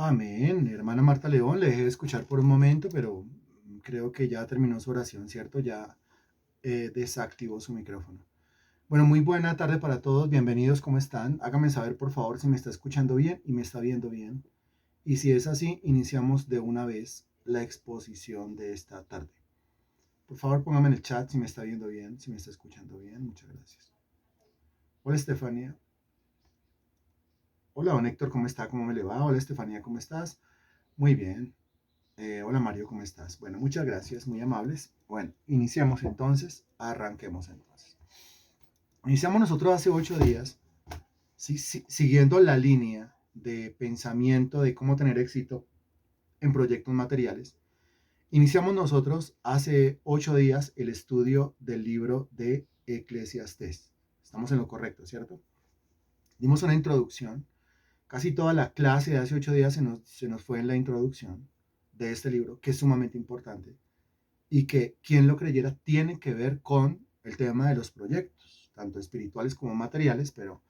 Amén. Hermana Marta León, le dejé de escuchar por un momento, pero creo que ya terminó su oración, ¿cierto? Ya desactivó su micrófono. Bueno, muy buena tarde para todos. Bienvenidos, ¿cómo están? Háganme saber, por favor, si me está escuchando bien y me está viendo bien. Y si es así, iniciamos de una vez la exposición de esta tarde. Por favor, póngame en el chat si me está viendo bien, si me está escuchando bien. Muchas gracias. Hola, Estefanía. Hola, don Héctor, ¿cómo está? ¿Cómo me le va? Hola, Estefanía, ¿cómo estás? Muy bien. Hola Mario, ¿cómo estás? Bueno, muchas gracias, muy amables. Bueno, iniciamos entonces, arranquemos entonces. Iniciamos nosotros hace 8 días, siguiendo la línea de pensamiento de cómo tener éxito en proyectos materiales. Iniciamos nosotros hace 8 días el estudio del libro de Eclesiastés. Estamos en lo correcto, ¿cierto? Dimos una introducción. Casi toda la clase de hace 8 días se nos fue en la introducción de este libro, que es sumamente importante y que quien lo creyera tiene que ver con el tema de los proyectos, tanto espirituales como materiales, pero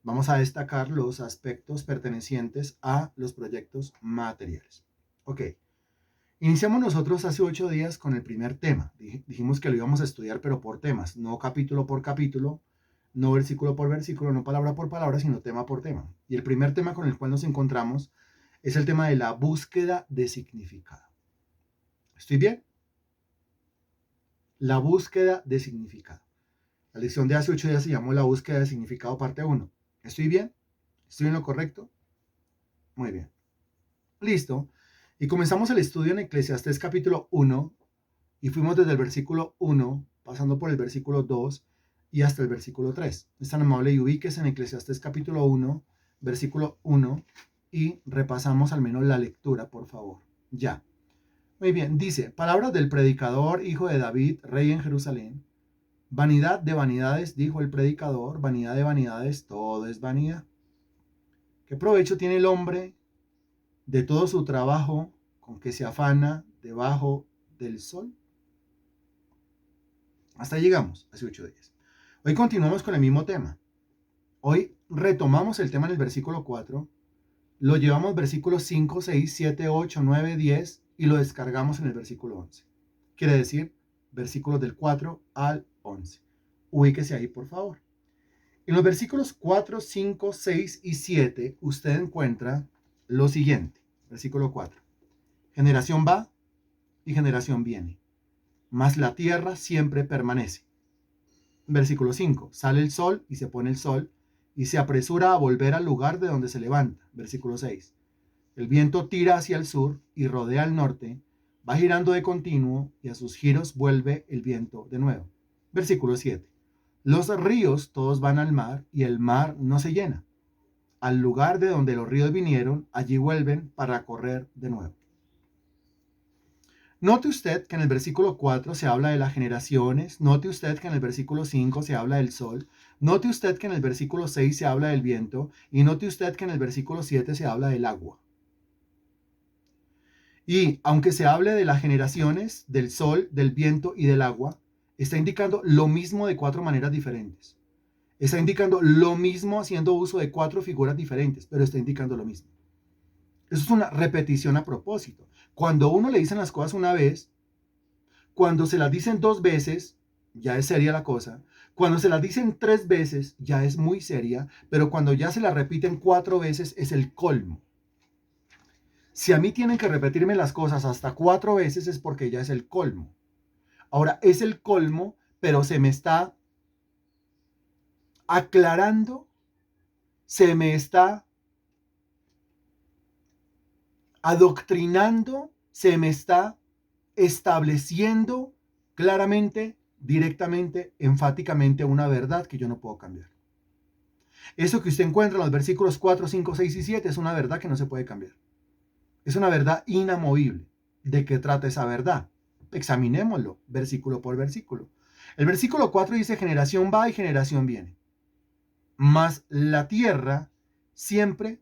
vamos a destacar los aspectos pertenecientes a los proyectos materiales. Ok, iniciamos nosotros hace 8 días con el primer tema. Dijimos que lo íbamos a estudiar, pero por temas, no capítulo por capítulo, no versículo por versículo, no palabra por palabra, sino tema por tema. Y el primer tema con el cual nos encontramos es el tema de la búsqueda de significado. ¿Estoy bien? La búsqueda de significado. La lección de hace 8 días se llamó la búsqueda de significado parte 1. ¿Estoy bien? ¿Estoy en lo correcto? Muy bien. Listo. Y comenzamos el estudio en Eclesiastés capítulo 1 y fuimos desde el versículo 1, pasando por el versículo 2 y hasta el versículo 3. Es tan amable y ubíquese en Eclesiastés capítulo 1, versículo 1 y repasamos al menos la lectura, por favor. Ya. Muy bien, dice, palabras del predicador, hijo de David, rey en Jerusalén. Vanidad de vanidades, dijo el predicador, vanidad de vanidades, todo es vanidad. ¿Qué provecho tiene el hombre de todo su trabajo con que se afana debajo del sol? Hasta llegamos, hace 8 días. Hoy continuamos con el mismo tema. Hoy retomamos el tema en el versículo 4, lo llevamos versículos 5, 6, 7, 8, 9, 10 y lo descargamos en el versículo 11. Quiere decir, versículos del 4 al 11. Ubíquese ahí, por favor. En los versículos 4, 5, 6 y 7 usted encuentra lo siguiente. Versículo 4. Generación va y generación viene, mas la tierra siempre permanece. Versículo 5. Sale el sol y se pone el sol y se apresura a volver al lugar de donde se levanta. Versículo 6. El viento tira hacia el sur y rodea al norte, va girando de continuo y a sus giros vuelve el viento de nuevo. Versículo 7. Los ríos todos van al mar y el mar no se llena. Al lugar de donde los ríos vinieron, allí vuelven para correr de nuevo. Note usted que en el versículo 4 se habla de las generaciones, note usted que en el versículo 5 se habla del sol, note usted que en el versículo 6 se habla del viento y note usted que en el versículo 7 se habla del agua. Y aunque se hable de las generaciones, del sol, del viento y del agua, está indicando lo mismo de 4 maneras diferentes. Está indicando lo mismo haciendo uso de 4 figuras diferentes, pero está indicando lo mismo. Eso es una repetición a propósito. Cuando uno le dicen las cosas una vez, cuando se las dicen 2 veces, ya es seria la cosa. Cuando se las dicen 3 veces, ya es muy seria, pero cuando ya se las repiten 4 veces, es el colmo. Si a mí tienen que repetirme las cosas hasta 4 veces, es porque ya es el colmo. Ahora, es el colmo, pero se me está aclarando, se me está adoctrinando, se me está estableciendo claramente, directamente, enfáticamente una verdad que yo no puedo cambiar. Eso que usted encuentra en los versículos 4, 5, 6 y 7 es una verdad que no se puede cambiar. Es una verdad inamovible. ¿De qué trata esa verdad? Examinémoslo versículo por versículo. El versículo 4 dice, generación va y generación viene, mas la tierra siempre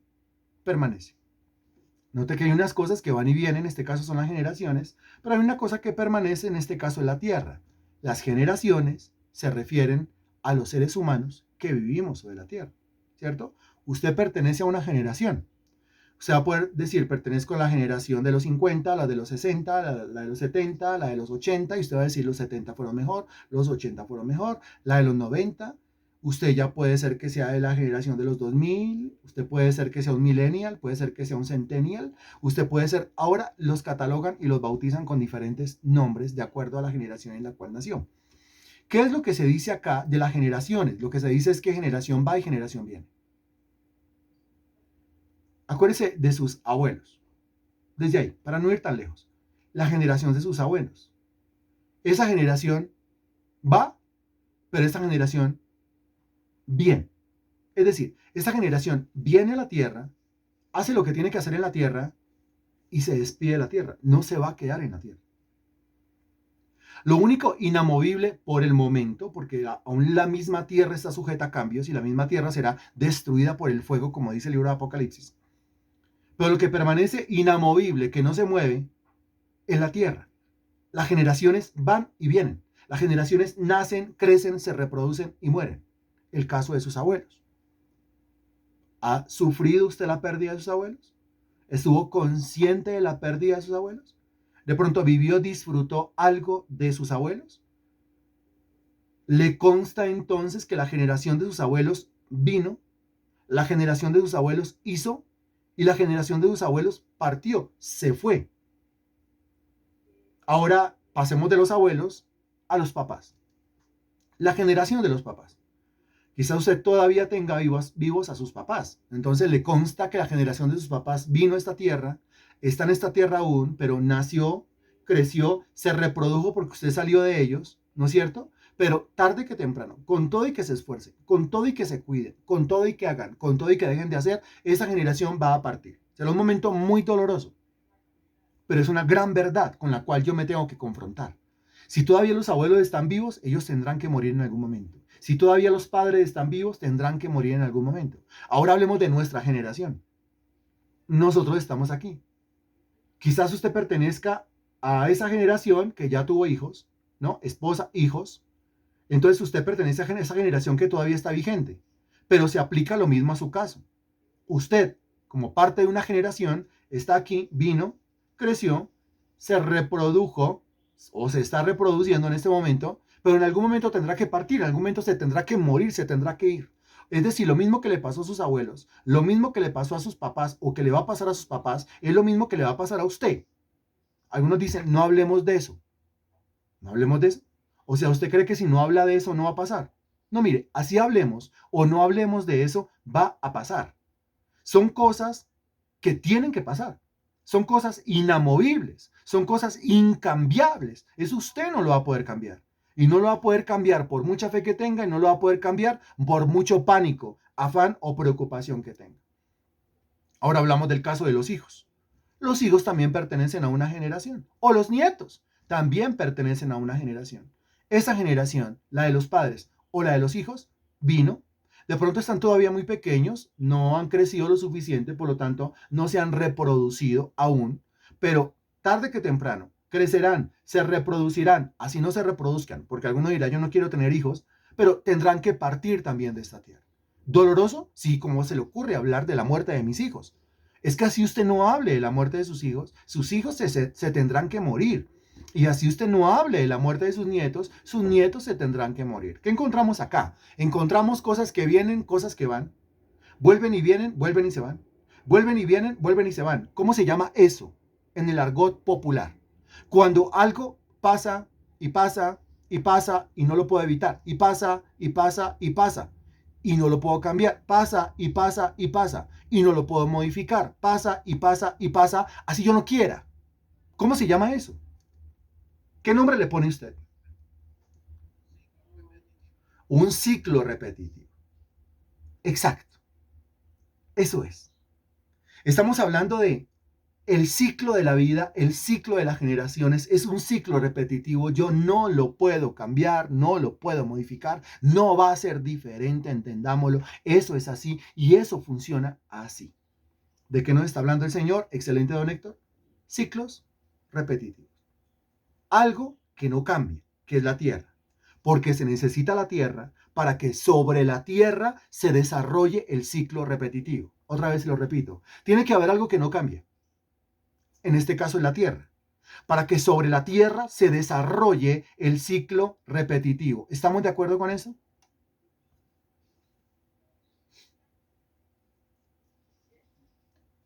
permanece. Note que hay unas cosas que van y vienen, en este caso son las generaciones, pero hay una cosa que permanece, en este caso es la tierra. Las generaciones se refieren a los seres humanos que vivimos sobre la tierra, ¿cierto? Usted pertenece a una generación. Usted va a poder decir, pertenezco a la generación de los 50, la de los 60, la de los 70, la de los 80, y usted va a decir los 70 fueron mejor, los 80 fueron mejor, la de los 90. Usted ya puede ser que sea de la generación de los 2000, usted puede ser que sea un millennial, puede ser que sea un centennial, usted puede ser, ahora los catalogan y los bautizan con diferentes nombres de acuerdo a la generación en la cual nació. ¿Qué es lo que se dice acá de las generaciones? Lo que se dice es que generación va y generación viene. Acuérdese de sus abuelos. Desde ahí, para no ir tan lejos. La generación de sus abuelos. Esa generación va, pero esa generación viene. Es decir, esa generación viene a la tierra, hace lo que tiene que hacer en la tierra y se despide de la tierra. No se va a quedar en la tierra. Lo único inamovible por el momento, porque aún la misma tierra está sujeta a cambios y la misma tierra será destruida por el fuego, como dice el libro de Apocalipsis. Pero lo que permanece inamovible, que no se mueve, es la tierra. Las generaciones van y vienen. Las generaciones nacen, crecen, se reproducen y mueren. El caso de sus abuelos. ¿Ha sufrido usted la pérdida de sus abuelos? ¿Estuvo consciente de la pérdida de sus abuelos? ¿De pronto vivió, disfrutó algo de sus abuelos? ¿Le consta entonces que la generación de sus abuelos vino, la generación de sus abuelos hizo y la generación de sus abuelos partió, se fue? Ahora pasemos de los abuelos a los papás. La generación de los papás. Quizá usted todavía tenga vivos a sus papás. Entonces le consta que la generación de sus papás vino a esta tierra, está en esta tierra aún, pero nació, creció, se reprodujo porque usted salió de ellos, ¿no es cierto? Pero tarde que temprano, con todo y que se esfuercen, con todo y que se cuiden, con todo y que hagan, con todo y que dejen de hacer, esa generación va a partir. Será un momento muy doloroso, pero es una gran verdad con la cual yo me tengo que confrontar. Si todavía los abuelos están vivos, ellos tendrán que morir en algún momento. Si todavía los padres están vivos, tendrán que morir en algún momento. Ahora hablemos de nuestra generación. Nosotros estamos aquí. Quizás usted pertenezca a esa generación que ya tuvo hijos, ¿no? Esposa, hijos. Entonces usted pertenece a esa generación que todavía está vigente. Pero se aplica lo mismo a su caso. Usted, como parte de una generación, está aquí, vino, creció, se reprodujo o se está reproduciendo en este momento, pero en algún momento tendrá que partir, en algún momento se tendrá que morir, se tendrá que ir. Es decir, lo mismo que le pasó a sus abuelos, lo mismo que le pasó a sus papás o que le va a pasar a sus papás, es lo mismo que le va a pasar a usted. Algunos dicen, no hablemos de eso. No hablemos de eso. O sea, ¿usted cree que si no habla de eso no va a pasar? No, mire, así hablemos o no hablemos de eso, va a pasar. Son cosas que tienen que pasar. Son cosas inamovibles, son cosas incambiables. Eso usted no lo va a poder cambiar. Y no lo va a poder cambiar por mucha fe que tenga y no lo va a poder cambiar por mucho pánico, afán o preocupación que tenga. Ahora hablamos del caso de los hijos. Los hijos también pertenecen a una generación. O los nietos también pertenecen a una generación. Esa generación, la de los padres o la de los hijos, vino. De pronto están todavía muy pequeños, no han crecido lo suficiente, por lo tanto, no se han reproducido aún, pero tarde que temprano crecerán, se reproducirán, así no se reproduzcan, porque alguno dirá, yo no quiero tener hijos, pero tendrán que partir también de esta tierra. ¿Doloroso? Sí, ¿cómo se le ocurre hablar de la muerte de mis hijos? Es que así usted no hable de la muerte de sus hijos se tendrán que morir. Y así usted no hable de la muerte de sus nietos se tendrán que morir. ¿Qué encontramos acá? Encontramos cosas que vienen, cosas que van. Vuelven y vienen, vuelven y se van. Vuelven y vienen, vuelven y se van. ¿Cómo se llama eso en el argot popular? Cuando algo pasa y pasa y pasa y no lo puedo evitar. Y pasa y pasa y pasa. Y no lo puedo cambiar. Pasa y pasa y pasa. Y no lo puedo modificar. Pasa y pasa y pasa. Así yo no quiera. ¿Cómo se llama eso? ¿Qué nombre le pone usted? Un ciclo repetitivo. Exacto. Eso es. Estamos hablando de el ciclo de la vida, el ciclo de las generaciones. Es un ciclo repetitivo. Yo no lo puedo cambiar, no lo puedo modificar. No va a ser diferente, entendámoslo. Eso es así y eso funciona así. ¿De qué nos está hablando el Señor? Excelente, don Héctor. Ciclos repetitivos. Algo que no cambie, que es la tierra. porque se necesita la tierra para que sobre la tierra se desarrolle el ciclo repetitivo. Otra vez lo repito, tiene que haber algo que no cambie. En este caso es la tierra, para que sobre la tierra se desarrolle el ciclo repetitivo. ¿Estamos de acuerdo con eso?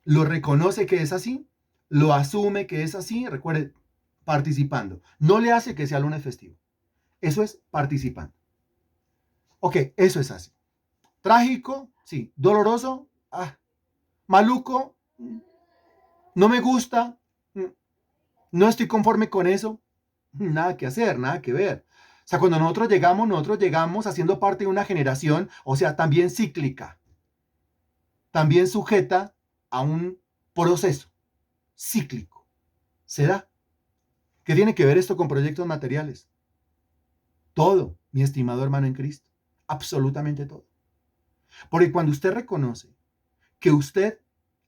¿Lo reconoce que es así? ¿Lo asume que es así? Recuerde, participando. No le hace que sea lunes festivo. Eso es participando. Ok, eso es así. Trágico, sí. Doloroso, maluco, no me gusta, no estoy conforme con eso. Nada que hacer, nada que ver. O sea, cuando nosotros llegamos haciendo parte de una generación, o sea, también cíclica, también sujeta a un proceso cíclico. ¿Se da? ¿Qué tiene que ver esto con proyectos materiales? Todo, mi estimado hermano en Cristo. Absolutamente todo. Porque cuando usted reconoce que usted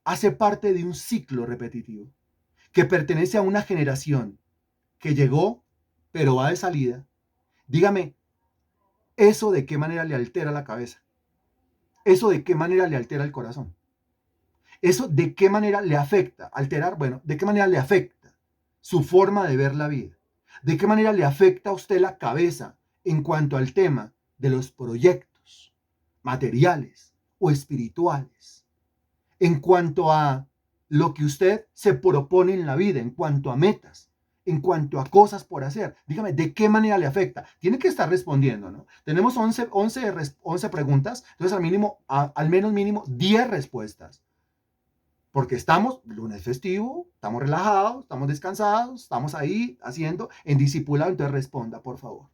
hace parte de un ciclo repetitivo, que pertenece a una generación que llegó, pero va de salida, dígame, ¿eso de qué manera le altera la cabeza? ¿Eso de qué manera le altera el corazón? ¿Eso de qué manera le afecta? Alterar, bueno, ¿de qué manera le afecta su forma de ver la vida? ¿De qué manera le afecta a usted la cabeza en cuanto al tema de los proyectos materiales o espirituales? En cuanto a lo que usted se propone en la vida, en cuanto a metas, en cuanto a cosas por hacer. Dígame, ¿de qué manera le afecta? Tiene que estar respondiendo, ¿no? Tenemos 11 preguntas, entonces al menos mínimo 10 respuestas. Porque estamos, lunes festivo, estamos relajados, estamos descansados, estamos ahí haciendo en discipulado, entonces responda, por favor.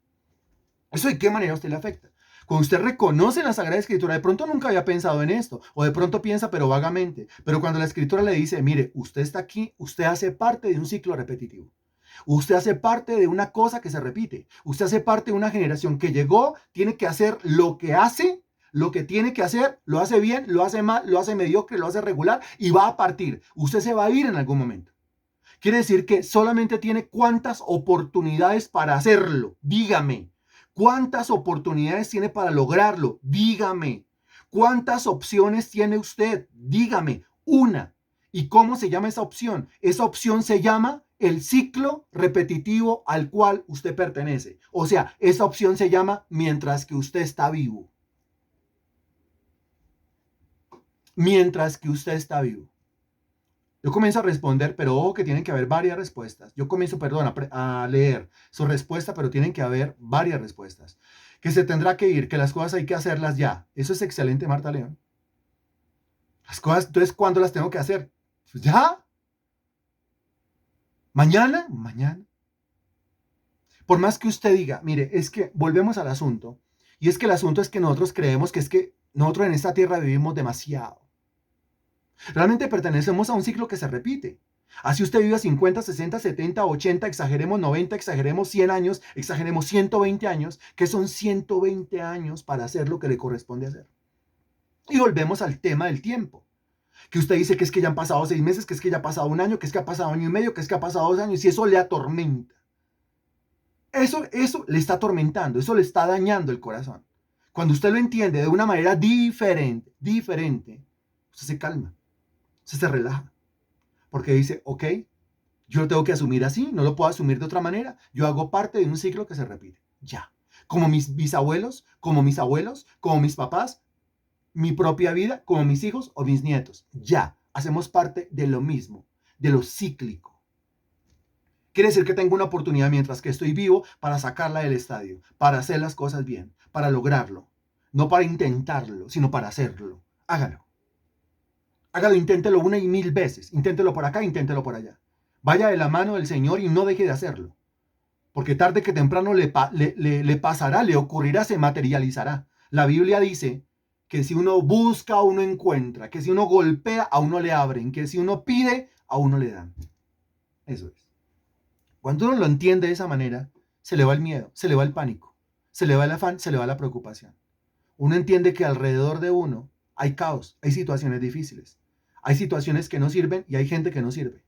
¿Eso de qué manera a usted le afecta? Cuando usted reconoce la Sagrada Escritura, de pronto nunca había pensado en esto, o de pronto piensa, pero vagamente. Pero cuando la Escritura le dice, mire, usted está aquí, usted hace parte de un ciclo repetitivo. Usted hace parte de una cosa que se repite. Usted hace parte de una generación que llegó, tiene que hacer lo que hace, lo que tiene que hacer, lo hace bien, lo hace mal, lo hace mediocre, lo hace regular y va a partir. Usted se va a ir en algún momento. Quiere decir que solamente tiene cuántas oportunidades para hacerlo. Dígame. ¿Cuántas oportunidades tiene para lograrlo? Dígame. ¿Cuántas opciones tiene usted? Dígame. Una. ¿Y cómo se llama esa opción? Esa opción se llama el ciclo repetitivo al cual usted pertenece. O sea, esa opción se llama mientras que usted está vivo. Mientras que usted está vivo. Yo comienzo a responder, pero ojo que tienen que haber varias respuestas. Yo comienzo, perdón, a leer su respuesta, pero tienen que haber varias respuestas. Que se tendrá que ir, que las cosas hay que hacerlas ya. Eso es excelente, Marta León. Las cosas, entonces, ¿cuándo las tengo que hacer? Pues ya. ¿Mañana? Mañana. Por más que usted diga, mire, es que volvemos al asunto. Y es que el asunto es que nosotros creemos que es que nosotros en esta tierra vivimos demasiado. Realmente pertenecemos a un ciclo que se repite. Así usted vive 50, 60, 70, 80, exageremos 90, exageremos 100 años, exageremos 120 años, que son 120 años para hacer lo que le corresponde hacer. Y volvemos al tema del tiempo. Que usted dice que es que ya han pasado 6 meses, que es que ya ha pasado un año, que es que ha pasado año y medio, que es que ha pasado 2 años, y eso le atormenta. Eso le está atormentando, eso le está dañando el corazón. Cuando usted lo entiende de una manera diferente, usted se calma. Se relaja, porque dice, ok, yo lo tengo que asumir así, no lo puedo asumir de otra manera, yo hago parte de un ciclo que se repite, ya, como mis bisabuelos, como mis abuelos, como mis papás, mi propia vida, como mis hijos o mis nietos, ya, hacemos parte de lo mismo, de lo cíclico. Quiere decir que tengo una oportunidad mientras que estoy vivo para sacarla del estadio, para hacer las cosas bien, para lograrlo, no para intentarlo, sino para hacerlo. Hágalo. Hágalo, inténtelo 1 y 1000 veces. Inténtelo por acá, inténtelo por allá. Vaya de la mano del Señor y no deje de hacerlo. Porque tarde que temprano le pasará, le ocurrirá, se materializará. La Biblia dice que si uno busca, uno encuentra. Que si uno golpea, a uno le abren. Que si uno pide, a uno le dan. Eso es. Cuando uno lo entiende de esa manera, se le va el miedo, se le va el pánico, se le va el afán, se le va la preocupación. Uno entiende que alrededor de uno hay caos, hay situaciones difíciles. Hay situaciones que no sirven y hay gente que no sirve.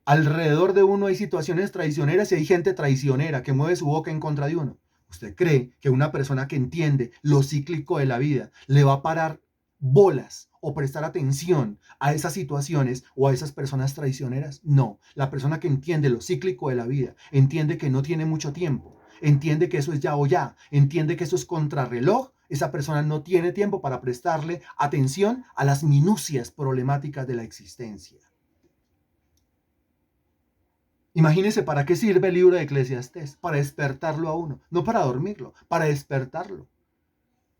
Alrededor de uno hay situaciones traicioneras y hay gente traicionera que mueve su boca en contra de uno. ¿Usted cree que una persona que entiende lo cíclico de la vida le va a parar bolas o prestar atención a esas situaciones o a esas personas traicioneras? No, la persona que entiende lo cíclico de la vida, entiende que no tiene mucho tiempo, entiende que eso es ya o ya, entiende que eso es contrarreloj, esa persona no tiene tiempo para prestarle atención a las minucias problemáticas de la existencia. Imagínese para qué sirve el libro de Eclesiastés, para despertarlo a uno, no para dormirlo, para despertarlo.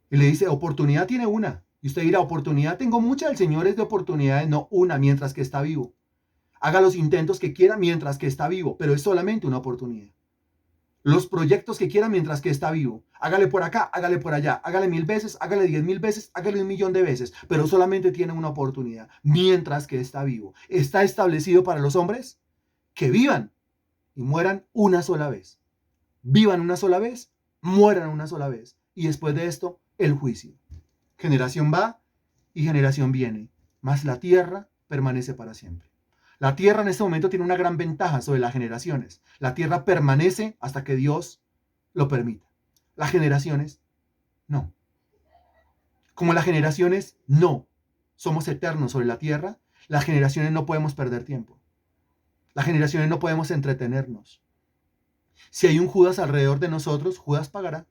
Y le dice, oportunidad tiene una. Y usted dirá, oportunidad tengo mucha, el Señor es de oportunidades, no una, mientras que está vivo. Haga los intentos que quiera mientras que está vivo, pero es solamente una oportunidad. Los proyectos que quiera mientras que está vivo. Hágale por acá, hágale por allá, hágale 1000 veces, hágale 10.000 veces, hágale 1.000.000 de veces, pero solamente tiene una oportunidad mientras que está vivo. Está establecido para los hombres que vivan y mueran una sola vez. Vivan una sola vez, mueran una sola vez. Y después de esto, el juicio. Generación va y generación viene, mas la tierra permanece para siempre. La tierra en este momento tiene una gran ventaja sobre las generaciones. La tierra permanece hasta que Dios lo permita. Las generaciones, no. Como las generaciones, no. Somos eternos sobre la tierra, las generaciones no podemos perder tiempo. Las generaciones no podemos entretenernos. Si hay un Judas alrededor de nosotros, Judas pagará.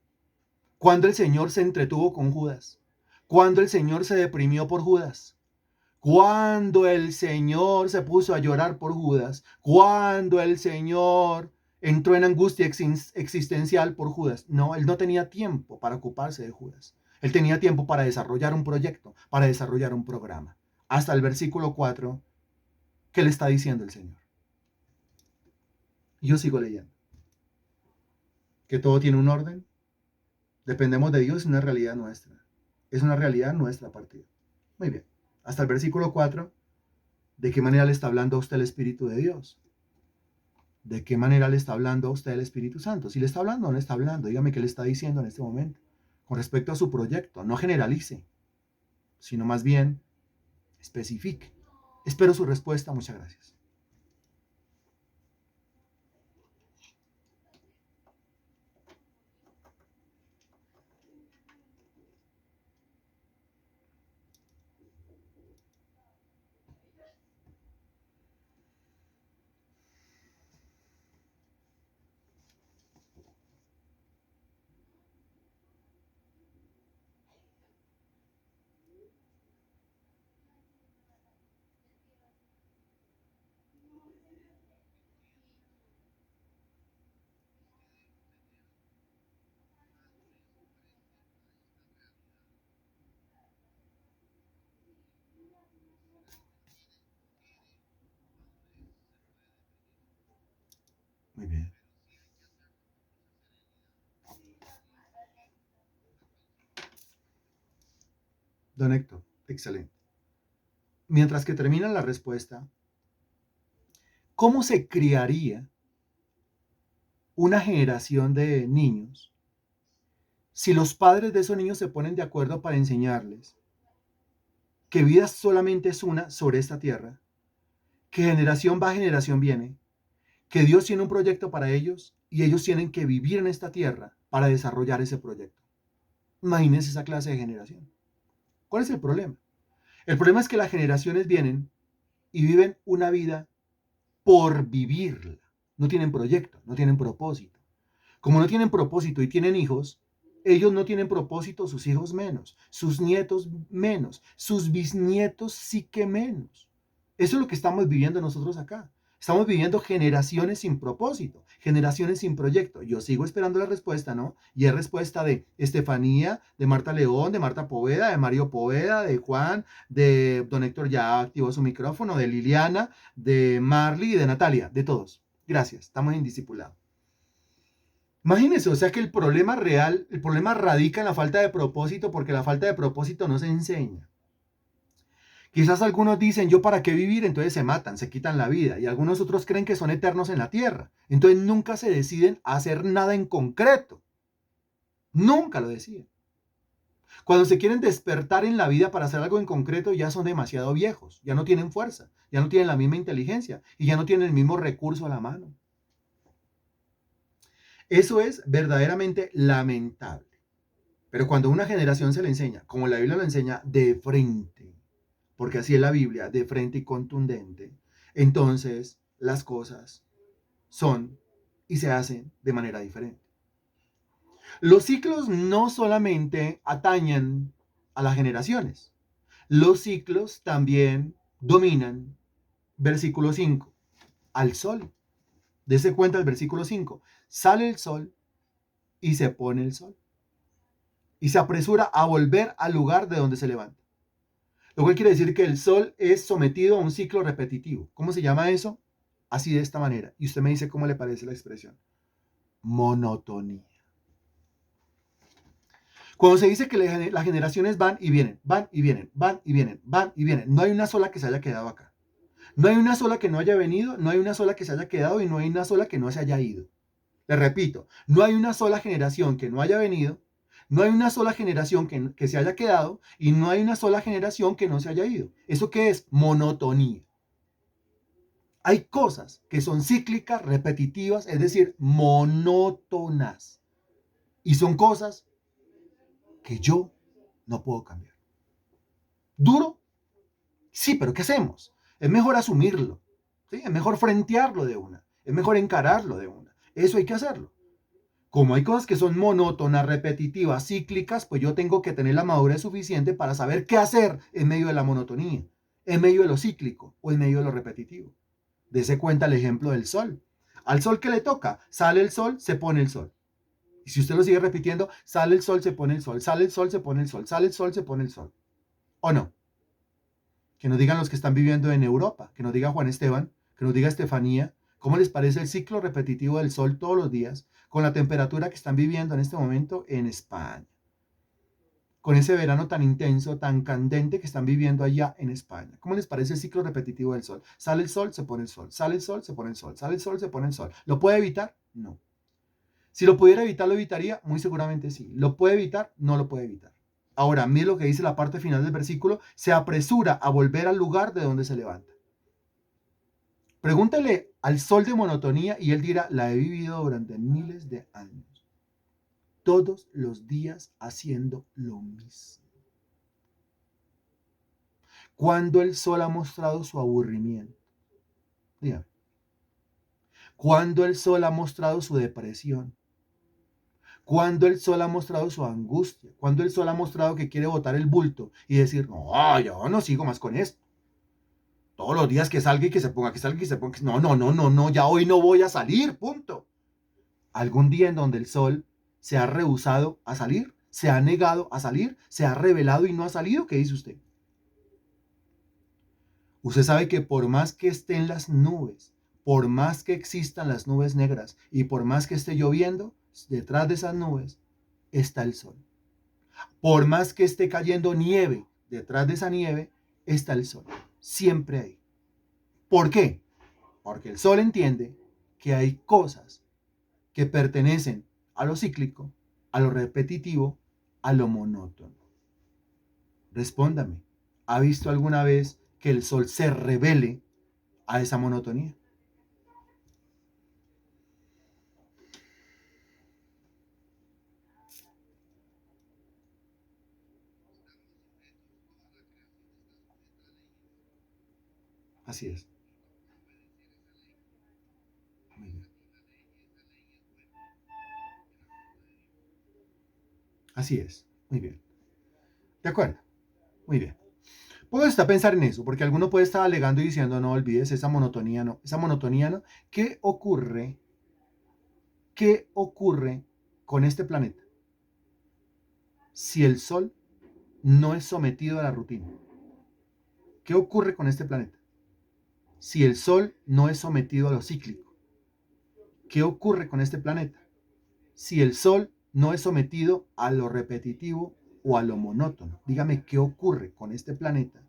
¿Cuándo el Señor se entretuvo con Judas? ¿Cuándo el Señor se deprimió por Judas? ¿Cuándo el Señor se puso a llorar por Judas? ¿Cuándo el Señor entró en angustia existencial por Judas? No, él no tenía tiempo para ocuparse de Judas. Él tenía tiempo para desarrollar un proyecto, para desarrollar un programa. Hasta el versículo 4, ¿qué le está diciendo el Señor? Yo sigo leyendo. Que todo tiene un orden. Dependemos de Dios, es una realidad nuestra. Es una realidad nuestra partida. Muy bien. Hasta el versículo 4, ¿de qué manera le está hablando a usted el Espíritu de Dios? ¿De qué manera le está hablando a usted el Espíritu Santo? Si le está hablando o no le está hablando, dígame qué le está diciendo en este momento. Con respecto a su proyecto, no generalice, sino más bien especifique. Espero su respuesta. Muchas gracias. Muy bien. Don Héctor, excelente. Mientras que termina la respuesta, ¿cómo se criaría una generación de niños si los padres de esos niños se ponen de acuerdo para enseñarles que vida solamente es una sobre esta tierra, que generación va, generación viene, que Dios tiene un proyecto para ellos y ellos tienen que vivir en esta tierra para desarrollar ese proyecto? Imagínense esa clase de generación. ¿Cuál es el problema? El problema es que las generaciones vienen y viven una vida por vivirla. No tienen proyecto, no tienen propósito. Como no tienen propósito y tienen hijos, ellos no tienen propósito, sus hijos menos, sus nietos menos, sus bisnietos sí que menos. Eso es lo que estamos viviendo nosotros acá. Estamos viviendo generaciones sin propósito, generaciones sin proyecto. Yo sigo esperando la respuesta, ¿no? Y es respuesta de Estefanía, de Marta León, de Marta Poveda, de Mario Poveda, de Juan, de Don Héctor ya activó su micrófono, de Liliana, de Marley y de Natalia, de todos. Gracias, estamos en discipulado. Imagínense, o sea que el problema real, el problema radica en la falta de propósito, porque la falta de propósito no se enseña. Quizás algunos dicen, yo para qué vivir, entonces se matan, se quitan la vida, y algunos otros creen que son eternos en la tierra, entonces nunca se deciden a hacer nada en concreto, nunca lo deciden. Cuando se quieren despertar en la vida para hacer algo en concreto, ya son demasiado viejos, ya no tienen fuerza, ya no tienen la misma inteligencia y ya no tienen el mismo recurso a la mano. Eso es verdaderamente lamentable. Pero cuando a una generación se le enseña, como la Biblia lo enseña, de frente, porque así es la Biblia, de frente y contundente, entonces las cosas son y se hacen de manera diferente. Los ciclos no solamente atañen a las generaciones, los ciclos también dominan, versículo 5, al sol. Dese cuenta el versículo 5. Sale el sol y se pone el sol. Y se apresura a volver al lugar de donde se levanta. Lo cual quiere decir que el sol es sometido a un ciclo repetitivo. ¿Cómo se llama eso? Así de esta manera. Y usted me dice cómo le parece la expresión. Monotonía. Cuando se dice que las generaciones van y vienen, van y vienen, van y vienen, van y vienen, no hay una sola que se haya quedado acá. No hay una sola que no haya venido, no hay una sola que se haya quedado y no hay una sola que no se haya ido. Le repito, no hay una sola generación que no haya venido, no hay una sola generación que se haya quedado y no hay una sola generación que no se haya ido. ¿Eso qué es? Monotonía. Hay cosas que son cíclicas, repetitivas, es decir, monótonas. Y son cosas que yo no puedo cambiar. ¿Duro? Sí, pero ¿qué hacemos? Es mejor asumirlo, ¿sí? Es mejor frentearlo de una, es mejor encararlo de una. Eso hay que hacerlo. Como hay cosas que son monótonas, repetitivas, cíclicas, pues yo tengo que tener la madurez suficiente para saber qué hacer en medio de la monotonía, en medio de lo cíclico o en medio de lo repetitivo. Dese cuenta el ejemplo del sol. Al sol que le toca, sale el sol, se pone el sol. Y si usted lo sigue repitiendo, sale el sol, se pone el sol, sale el sol, se pone el sol, sale el sol, se pone el sol. ¿O no? Que nos digan los que están viviendo en Europa, que nos diga Juan Esteban, que nos diga Estefanía, cómo les parece el ciclo repetitivo del sol todos los días, con la temperatura que están viviendo en este momento en España, con ese verano tan intenso, tan candente que están viviendo allá en España. ¿Cómo les parece el ciclo repetitivo del sol? Sale el sol, se pone el sol, sale el sol, se pone el sol, sale el sol, se pone el sol. ¿Lo puede evitar? No. Si lo pudiera evitar, ¿lo evitaría? Muy seguramente sí. ¿Lo puede evitar? No lo puede evitar. Ahora, mire lo que dice la parte final del versículo, se apresura a volver al lugar de donde se levanta. Pregúntele al sol de monotonía y él dirá, la he vivido durante miles de años, todos los días haciendo lo mismo. Cuando el sol ha mostrado su aburrimiento, dígame, cuando el sol ha mostrado su depresión, cuando el sol ha mostrado su angustia, cuando el sol ha mostrado que quiere botar el bulto y decir, no, yo no sigo más con esto. Todos los días que salga y que se ponga, que salga y que se ponga. No, no, no, no, no, ya hoy no voy a salir, punto. Algún día en donde el sol se ha rehusado a salir, se ha negado a salir, se ha revelado y no ha salido, ¿qué dice usted? Usted sabe que por más que estén las nubes, por más que existan las nubes negras y por más que esté lloviendo, detrás de esas nubes está el sol. Por más que esté cayendo nieve, detrás de esa nieve está el sol. Siempre hay. ¿Por qué? Porque el sol entiende que hay cosas que pertenecen a lo cíclico, a lo repetitivo, a lo monótono. Respóndame, ¿ha visto alguna vez que el sol se revele a esa monotonía? Así es. Muy bien. Así es. Muy bien. ¿De acuerdo? Muy bien. Póngase a pensar en eso, porque alguno puede estar alegando y diciendo, no olvides esa monotonía, no. Esa monotonía, no. ¿Qué ocurre? ¿Qué ocurre con este planeta si el sol no es sometido a la rutina? ¿Qué ocurre con este planeta si el sol no es sometido a lo cíclico? ¿Qué ocurre con este planeta si el sol no es sometido a lo repetitivo o a lo monótono? Dígame, ¿qué ocurre con este planeta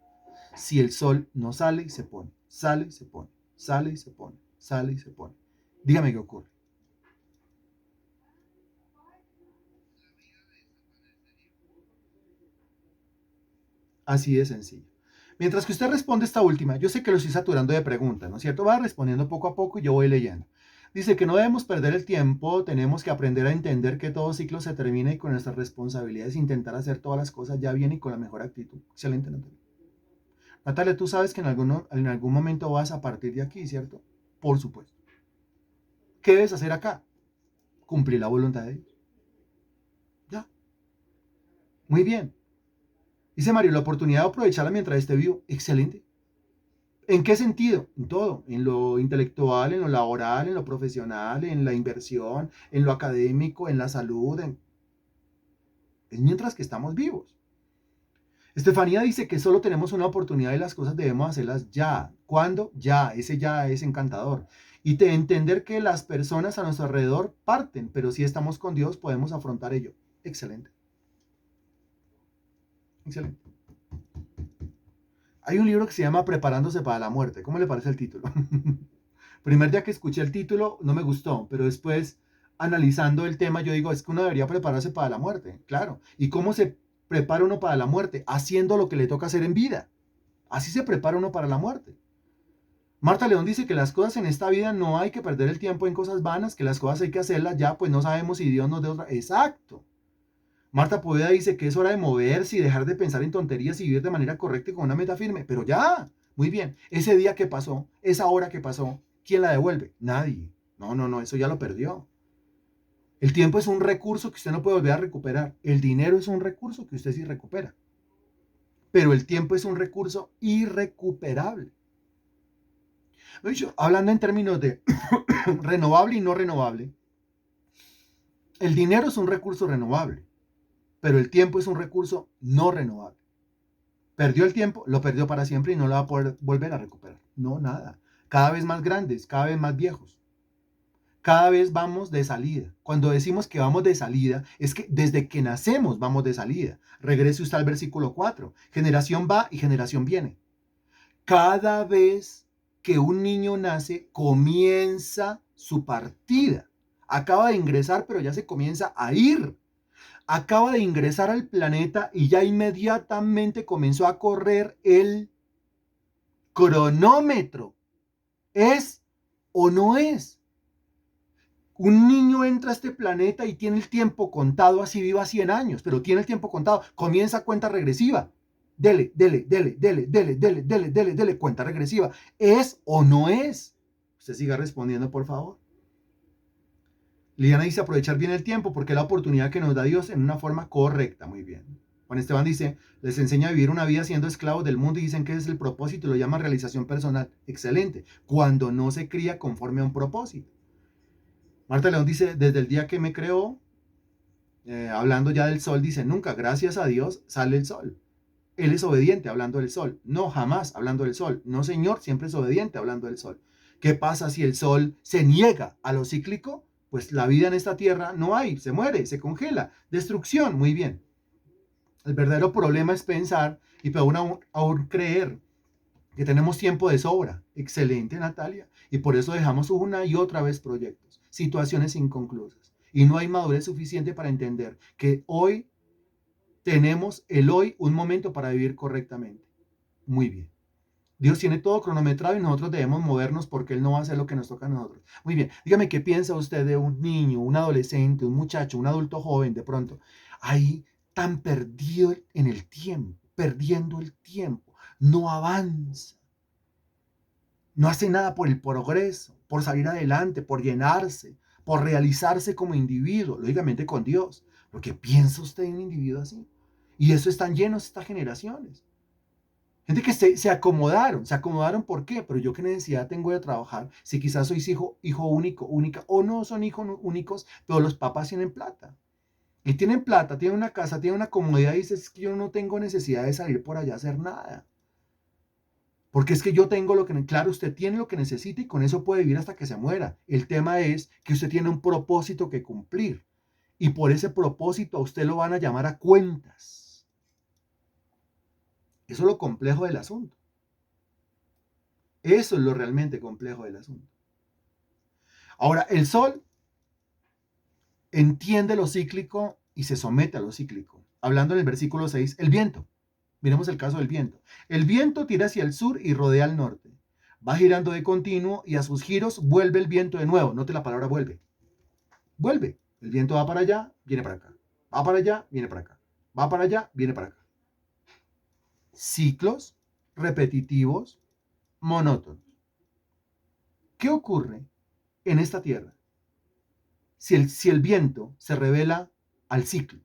si el sol no sale y se pone, sale y se pone, sale y se pone, sale y se pone? Dígame qué ocurre. Así de sencillo. Mientras que usted responde esta última, yo sé que lo estoy saturando de preguntas, ¿no es cierto? Va respondiendo poco a poco y yo voy leyendo. Dice que no debemos perder el tiempo, tenemos que aprender a entender que todo ciclo se termina y con nuestras responsabilidades intentar hacer todas las cosas ya bien y con la mejor actitud. Excelente, Natalia. Natalia, tú sabes que en algún momento vas a partir de aquí, ¿cierto? Por supuesto. ¿Qué debes hacer acá? Cumplir la voluntad de Dios. Ya. Muy bien. Dice Mario, la oportunidad de aprovecharla mientras esté vivo. Excelente. ¿En qué sentido? En todo. En lo intelectual, en lo laboral, en lo profesional, en la inversión, en lo académico, en la salud. Es mientras que estamos vivos. Estefanía dice que solo tenemos una oportunidad y las cosas debemos hacerlas ya. ¿Cuándo? Ya. Ese ya es encantador. Y entender que las personas a nuestro alrededor parten, pero si estamos con Dios podemos afrontar ello. Excelente. Excelente. Hay un libro que se llama Preparándose para la muerte. ¿Cómo le parece el título? Primer día que escuché el título no me gustó, pero después analizando el tema yo digo, es que uno debería prepararse para la muerte, claro. ¿Y cómo se prepara uno para la muerte? Haciendo lo que le toca hacer en vida. Así se prepara uno para la muerte. Marta León dice que las cosas en esta vida no hay que perder el tiempo en cosas vanas, que las cosas hay que hacerlas ya, pues no sabemos si Dios nos dé otra. Exacto. Marta Poveda dice que es hora de moverse y dejar de pensar en tonterías y vivir de manera correcta y con una meta firme. Pero ya, muy bien. Ese día que pasó, esa hora que pasó, ¿quién la devuelve? Nadie. No, no, no, eso ya lo perdió. El tiempo es un recurso que usted no puede volver a recuperar. El dinero es un recurso que usted sí recupera. Pero el tiempo es un recurso irrecuperable. Hablando en términos de renovable y no renovable, el dinero es un recurso renovable, pero el tiempo es un recurso no renovable. Perdió el tiempo, lo perdió para siempre y no lo va a poder volver a recuperar. No, nada. Cada vez más grandes, cada vez más viejos. Cada vez vamos de salida. Cuando decimos que vamos de salida, es que desde que nacemos vamos de salida. Regrese usted al versículo 4. Generación va y generación viene. Cada vez que un niño nace, comienza su partida. Acaba de ingresar, pero ya se comienza a ir. Acaba de ingresar al planeta y ya inmediatamente comenzó a correr el cronómetro. ¿Es o no es? Un niño entra a este planeta y tiene el tiempo contado, así viva 100 años, pero tiene el tiempo contado, comienza cuenta regresiva. Dele, dele, dele, dele, dele, dele, dele, dele, dele, cuenta regresiva. ¿Es o no es? Usted siga respondiendo, por favor. Liliana dice aprovechar bien el tiempo porque es la oportunidad que nos da Dios en una forma correcta. Muy bien. Juan Esteban dice, les enseña a vivir una vida siendo esclavos del mundo y dicen que ese es el propósito y lo llaman realización personal. Excelente. Cuando no se cría conforme a un propósito. Marta León dice, desde el día que me creó, hablando ya del sol, dice, nunca, gracias a Dios, sale el sol. Él es obediente hablando del sol. No, jamás hablando del sol. No, señor, siempre es obediente hablando del sol. ¿Qué pasa si el sol se niega a lo cíclico? Pues la vida en esta tierra no hay, se muere, se congela. Destrucción, muy bien. El verdadero problema es pensar y peor aún creer que tenemos tiempo de sobra. Excelente, Natalia. Y por eso dejamos una y otra vez proyectos, situaciones inconclusas. Y no hay madurez suficiente para entender que hoy tenemos un momento para vivir correctamente. Muy bien. Dios tiene todo cronometrado y nosotros debemos movernos porque Él no va a hacer lo que nos toca a nosotros. Muy bien. Dígame qué piensa usted de un niño, un adolescente, un muchacho, un adulto joven de pronto, ahí tan perdido en el tiempo, perdiendo el tiempo, no avanza. No hace nada por el progreso, por salir adelante, por llenarse, por realizarse como individuo, lógicamente con Dios. Porque piensa usted en un individuo así. Y eso están llenos estas generaciones. Gente que se acomodaron, ¿por qué? Pero yo qué necesidad tengo de trabajar si quizás soy hijo único, única, o no son hijos únicos, pero los papás tienen plata. Y tienen plata, tienen una casa, tienen una comodidad y dices que yo no tengo necesidad de salir por allá a hacer nada. Porque es que yo tengo lo que, claro, usted tiene lo que necesita y con eso puede vivir hasta que se muera. El tema es que usted tiene un propósito que cumplir. Y por ese propósito a usted lo van a llamar a cuentas. Eso es lo complejo del asunto. Eso es lo realmente complejo del asunto. Ahora, el sol entiende lo cíclico y se somete a lo cíclico. Hablando en el versículo 6, el viento. Miremos el caso del viento. El viento tira hacia el sur y rodea al norte. Va girando de continuo y a sus giros vuelve el viento de nuevo. Note la palabra vuelve. Vuelve. El viento va para allá, viene para acá. Va para allá, viene para acá. Va para allá, viene para acá. Ciclos repetitivos, monótonos. ¿Qué ocurre en esta tierra si el viento se revela al ciclo?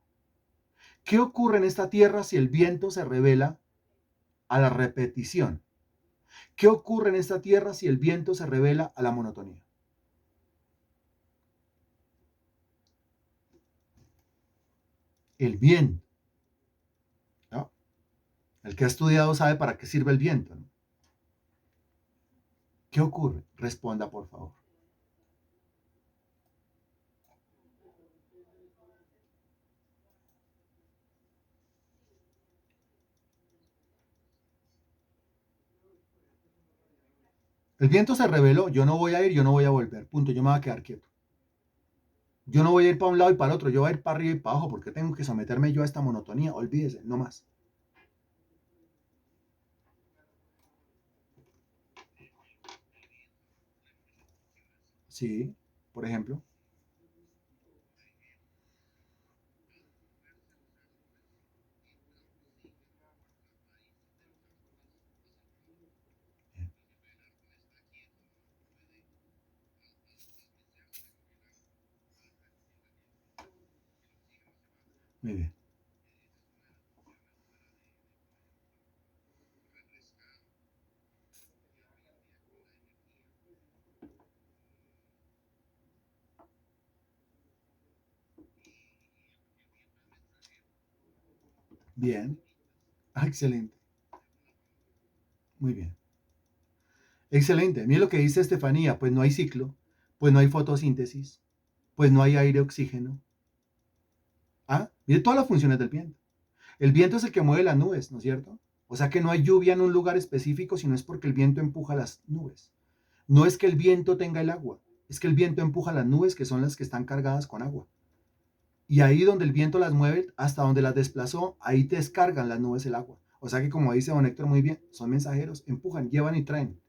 ¿Qué ocurre en esta tierra si el viento se revela a la repetición? ¿Qué ocurre en esta tierra si el viento se revela a la monotonía? El viento, ¿no? El que ha estudiado sabe para qué sirve el viento, ¿no? ¿Qué ocurre? Responda, por favor. El viento se reveló, yo no voy a ir, yo no voy a volver, punto, yo me voy a quedar quieto. Yo no voy a ir para un lado y para el otro, yo voy a ir para arriba y para abajo porque tengo que someterme yo a esta monotonía, olvídese, no más. Sí, por ejemplo. Muy bien. Bien. Ah, excelente. Muy bien. Excelente. Mire lo que dice Estefanía, pues no hay ciclo, pues no hay fotosíntesis, pues no hay aire, oxígeno. Ah, mire todas las funciones del viento. El viento es el que mueve las nubes, ¿no es cierto? O sea que no hay lluvia en un lugar específico, sino es porque el viento empuja las nubes. No es que el viento tenga el agua, es que el viento empuja las nubes que son las que están cargadas con agua. Y ahí donde el viento las mueve, hasta donde las desplazó, ahí te descargan las nubes el agua. O sea que como dice don Héctor muy bien, son mensajeros, empujan, llevan y traen.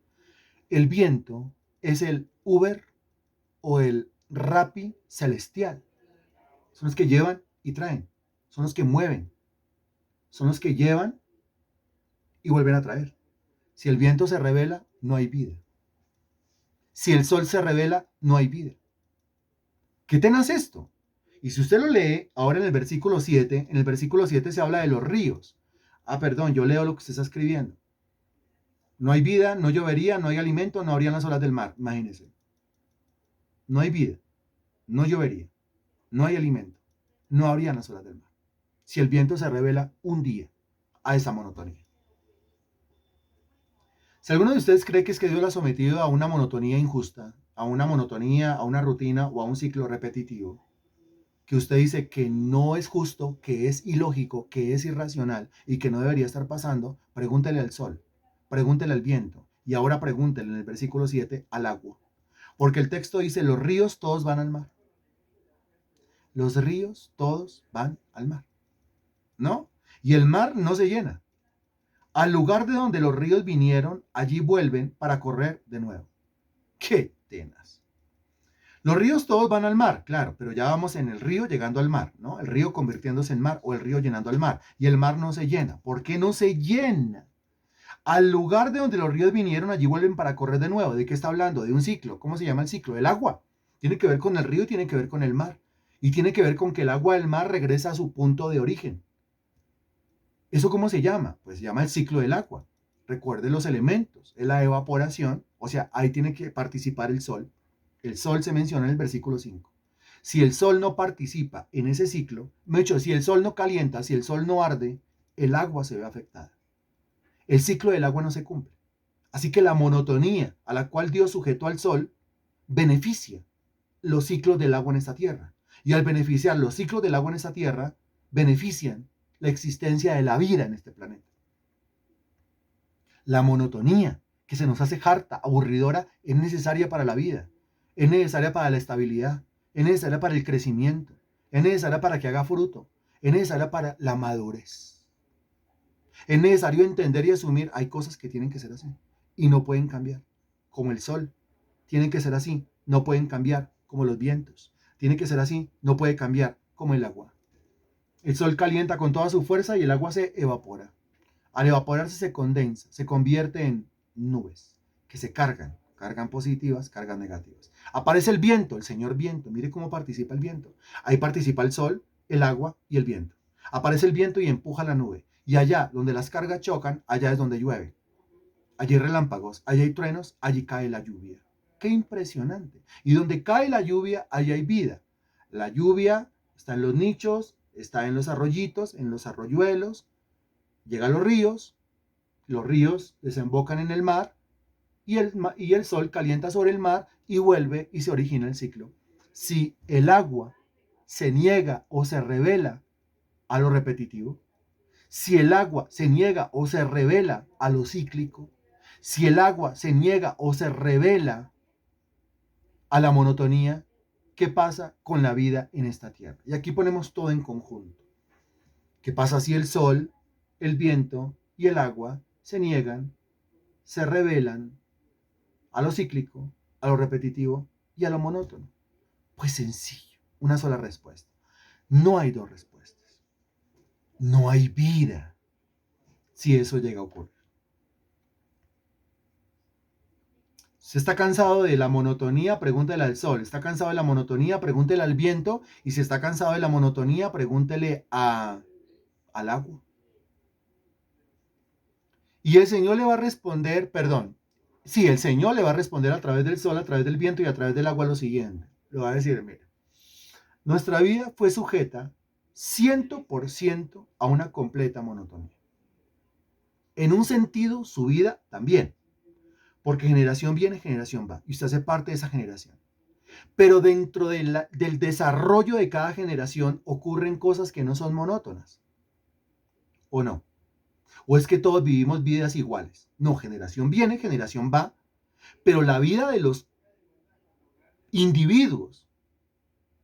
El viento es el Uber o el Rappi celestial. Son los que llevan y traen. Son los que mueven. Son los que llevan y vuelven a traer. Si el viento se revela, no hay vida. Si el sol se revela, no hay vida. ¿Qué tenaz esto? Y si usted lo lee, ahora en el versículo 7 se habla de los ríos. Ah, perdón, yo leo lo que usted está escribiendo. No hay vida, no llovería, no hay alimento, no habrían las olas del mar. Imagínense. No hay vida, no llovería, no hay alimento, no habrían las olas del mar. Si el viento se revela un día a esa monotonía. Si alguno de ustedes cree que es que Dios lo ha sometido a una monotonía injusta, a una monotonía, a una rutina o a un ciclo repetitivo, que usted dice que no es justo, que es ilógico, que es irracional y que no debería estar pasando, pregúntele al sol, pregúntele al viento y ahora pregúntele en el versículo 7 al agua. Porque el texto dice, los ríos todos van al mar. Los ríos todos van al mar, ¿no? Y el mar no se llena. Al lugar de donde los ríos vinieron, allí vuelven para correr de nuevo. ¡Qué tenaz! Los ríos todos van al mar, claro, pero ya vamos en el río llegando al mar, ¿no? El río convirtiéndose en mar o el río llenando al mar. Y el mar no se llena. ¿Por qué no se llena? Al lugar de donde los ríos vinieron, allí vuelven para correr de nuevo. ¿De qué está hablando? De un ciclo. ¿Cómo se llama el ciclo? El agua. Tiene que ver con el río y tiene que ver con el mar. Y tiene que ver con que el agua del mar regresa a su punto de origen. ¿Eso cómo se llama? Pues se llama el ciclo del agua. Recuerde los elementos. Es la evaporación. O sea, ahí tiene que participar el sol. El sol se menciona en el versículo 5. Si el sol no participa en ese ciclo, de hecho, si el sol no calienta, si el sol no arde, el agua se ve afectada. El ciclo del agua no se cumple. Así que la monotonía a la cual Dios sujetó al sol beneficia los ciclos del agua en esta tierra. Y al beneficiar los ciclos del agua en esta tierra, benefician la existencia de la vida en este planeta. La monotonía que se nos hace harta, aburridora, es necesaria para la vida, es necesaria para la estabilidad, es necesaria para el crecimiento, es necesaria para que haga fruto, es necesaria para la madurez. Es necesario entender y asumir, hay cosas que tienen que ser así y no pueden cambiar. como el sol. Tienen que ser así, no pueden cambiar, como los vientos. Tiene que ser así, no puede cambiar, como el agua. El sol calienta con toda su fuerza y el agua se evapora. Al evaporarse se condensa, se convierte en nubes que se cargan positivas, cargan negativas. Aparece el viento, el señor viento. Mire cómo participa el viento. Ahí participa el sol, el agua y el viento. Aparece el viento y empuja la nube. Y allá donde las cargas chocan, allá es donde llueve. Allí hay relámpagos, allí hay truenos, allí cae la lluvia. ¡Qué impresionante! Y donde cae la lluvia, allí hay vida. La lluvia está en los nichos, está en los arroyitos, en los arroyuelos, llega a los ríos desembocan en el mar y el sol calienta sobre el mar y vuelve y se origina el ciclo. Si el agua se niega o se revela a lo repetitivo, si el agua se niega o se revela a lo cíclico, si el agua se niega o se revela a la monotonía, ¿qué pasa con la vida en esta tierra? Y aquí ponemos todo en conjunto. ¿Qué pasa si el sol, el viento y el agua se niegan, se revelan a lo cíclico, a lo repetitivo y a lo monótono? Pues sencillo, una sola respuesta. No hay dos respuestas. No hay vida si eso llega a ocurrir. Si está cansado de la monotonía, pregúntele al sol. ¿Está cansado de la monotonía? Pregúntele al viento. Y si está cansado de la monotonía, pregúntele al agua. Y el Señor le va a responder, perdón, sí, el Señor le va a responder a través del sol, a través del viento y a través del agua lo siguiente. Le va a decir, mira, nuestra vida fue sujeta 100% a una completa monotonía. En un sentido, su vida también. Porque generación viene, generación va. Y usted hace parte de esa generación. Pero dentro del desarrollo de cada generación ocurren cosas que no son monótonas. ¿O no? ¿O es que todos vivimos vidas iguales? No, generación viene, generación va. Pero la vida de los individuos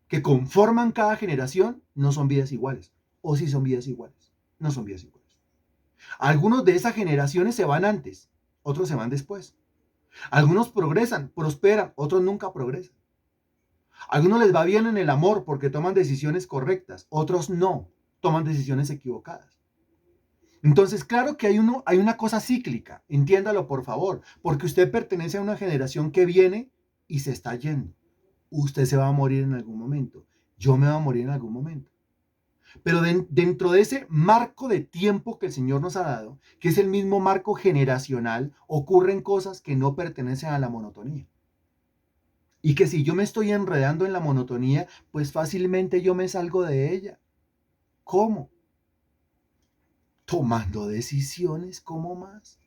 que conforman cada generación no son vidas iguales. ¿O sí son vidas iguales? No son vidas iguales. Algunos de esas generaciones se van antes, otros se van después. Algunos progresan, prosperan, otros nunca progresan. Algunos les va bien en el amor porque toman decisiones correctas, otros no, toman decisiones equivocadas. Entonces, claro que hay una cosa cíclica, entiéndalo por favor, porque usted pertenece a una generación que viene y se está yendo. Usted se va a morir en algún momento, yo me voy a morir en algún momento. Pero dentro de ese marco de tiempo que el Señor nos ha dado, que es el mismo marco generacional, ocurren cosas que no pertenecen a la monotonía. Y que si yo me estoy enredando en la monotonía, pues fácilmente yo me salgo de ella. ¿Cómo? Tomando decisiones, ¿cómo más?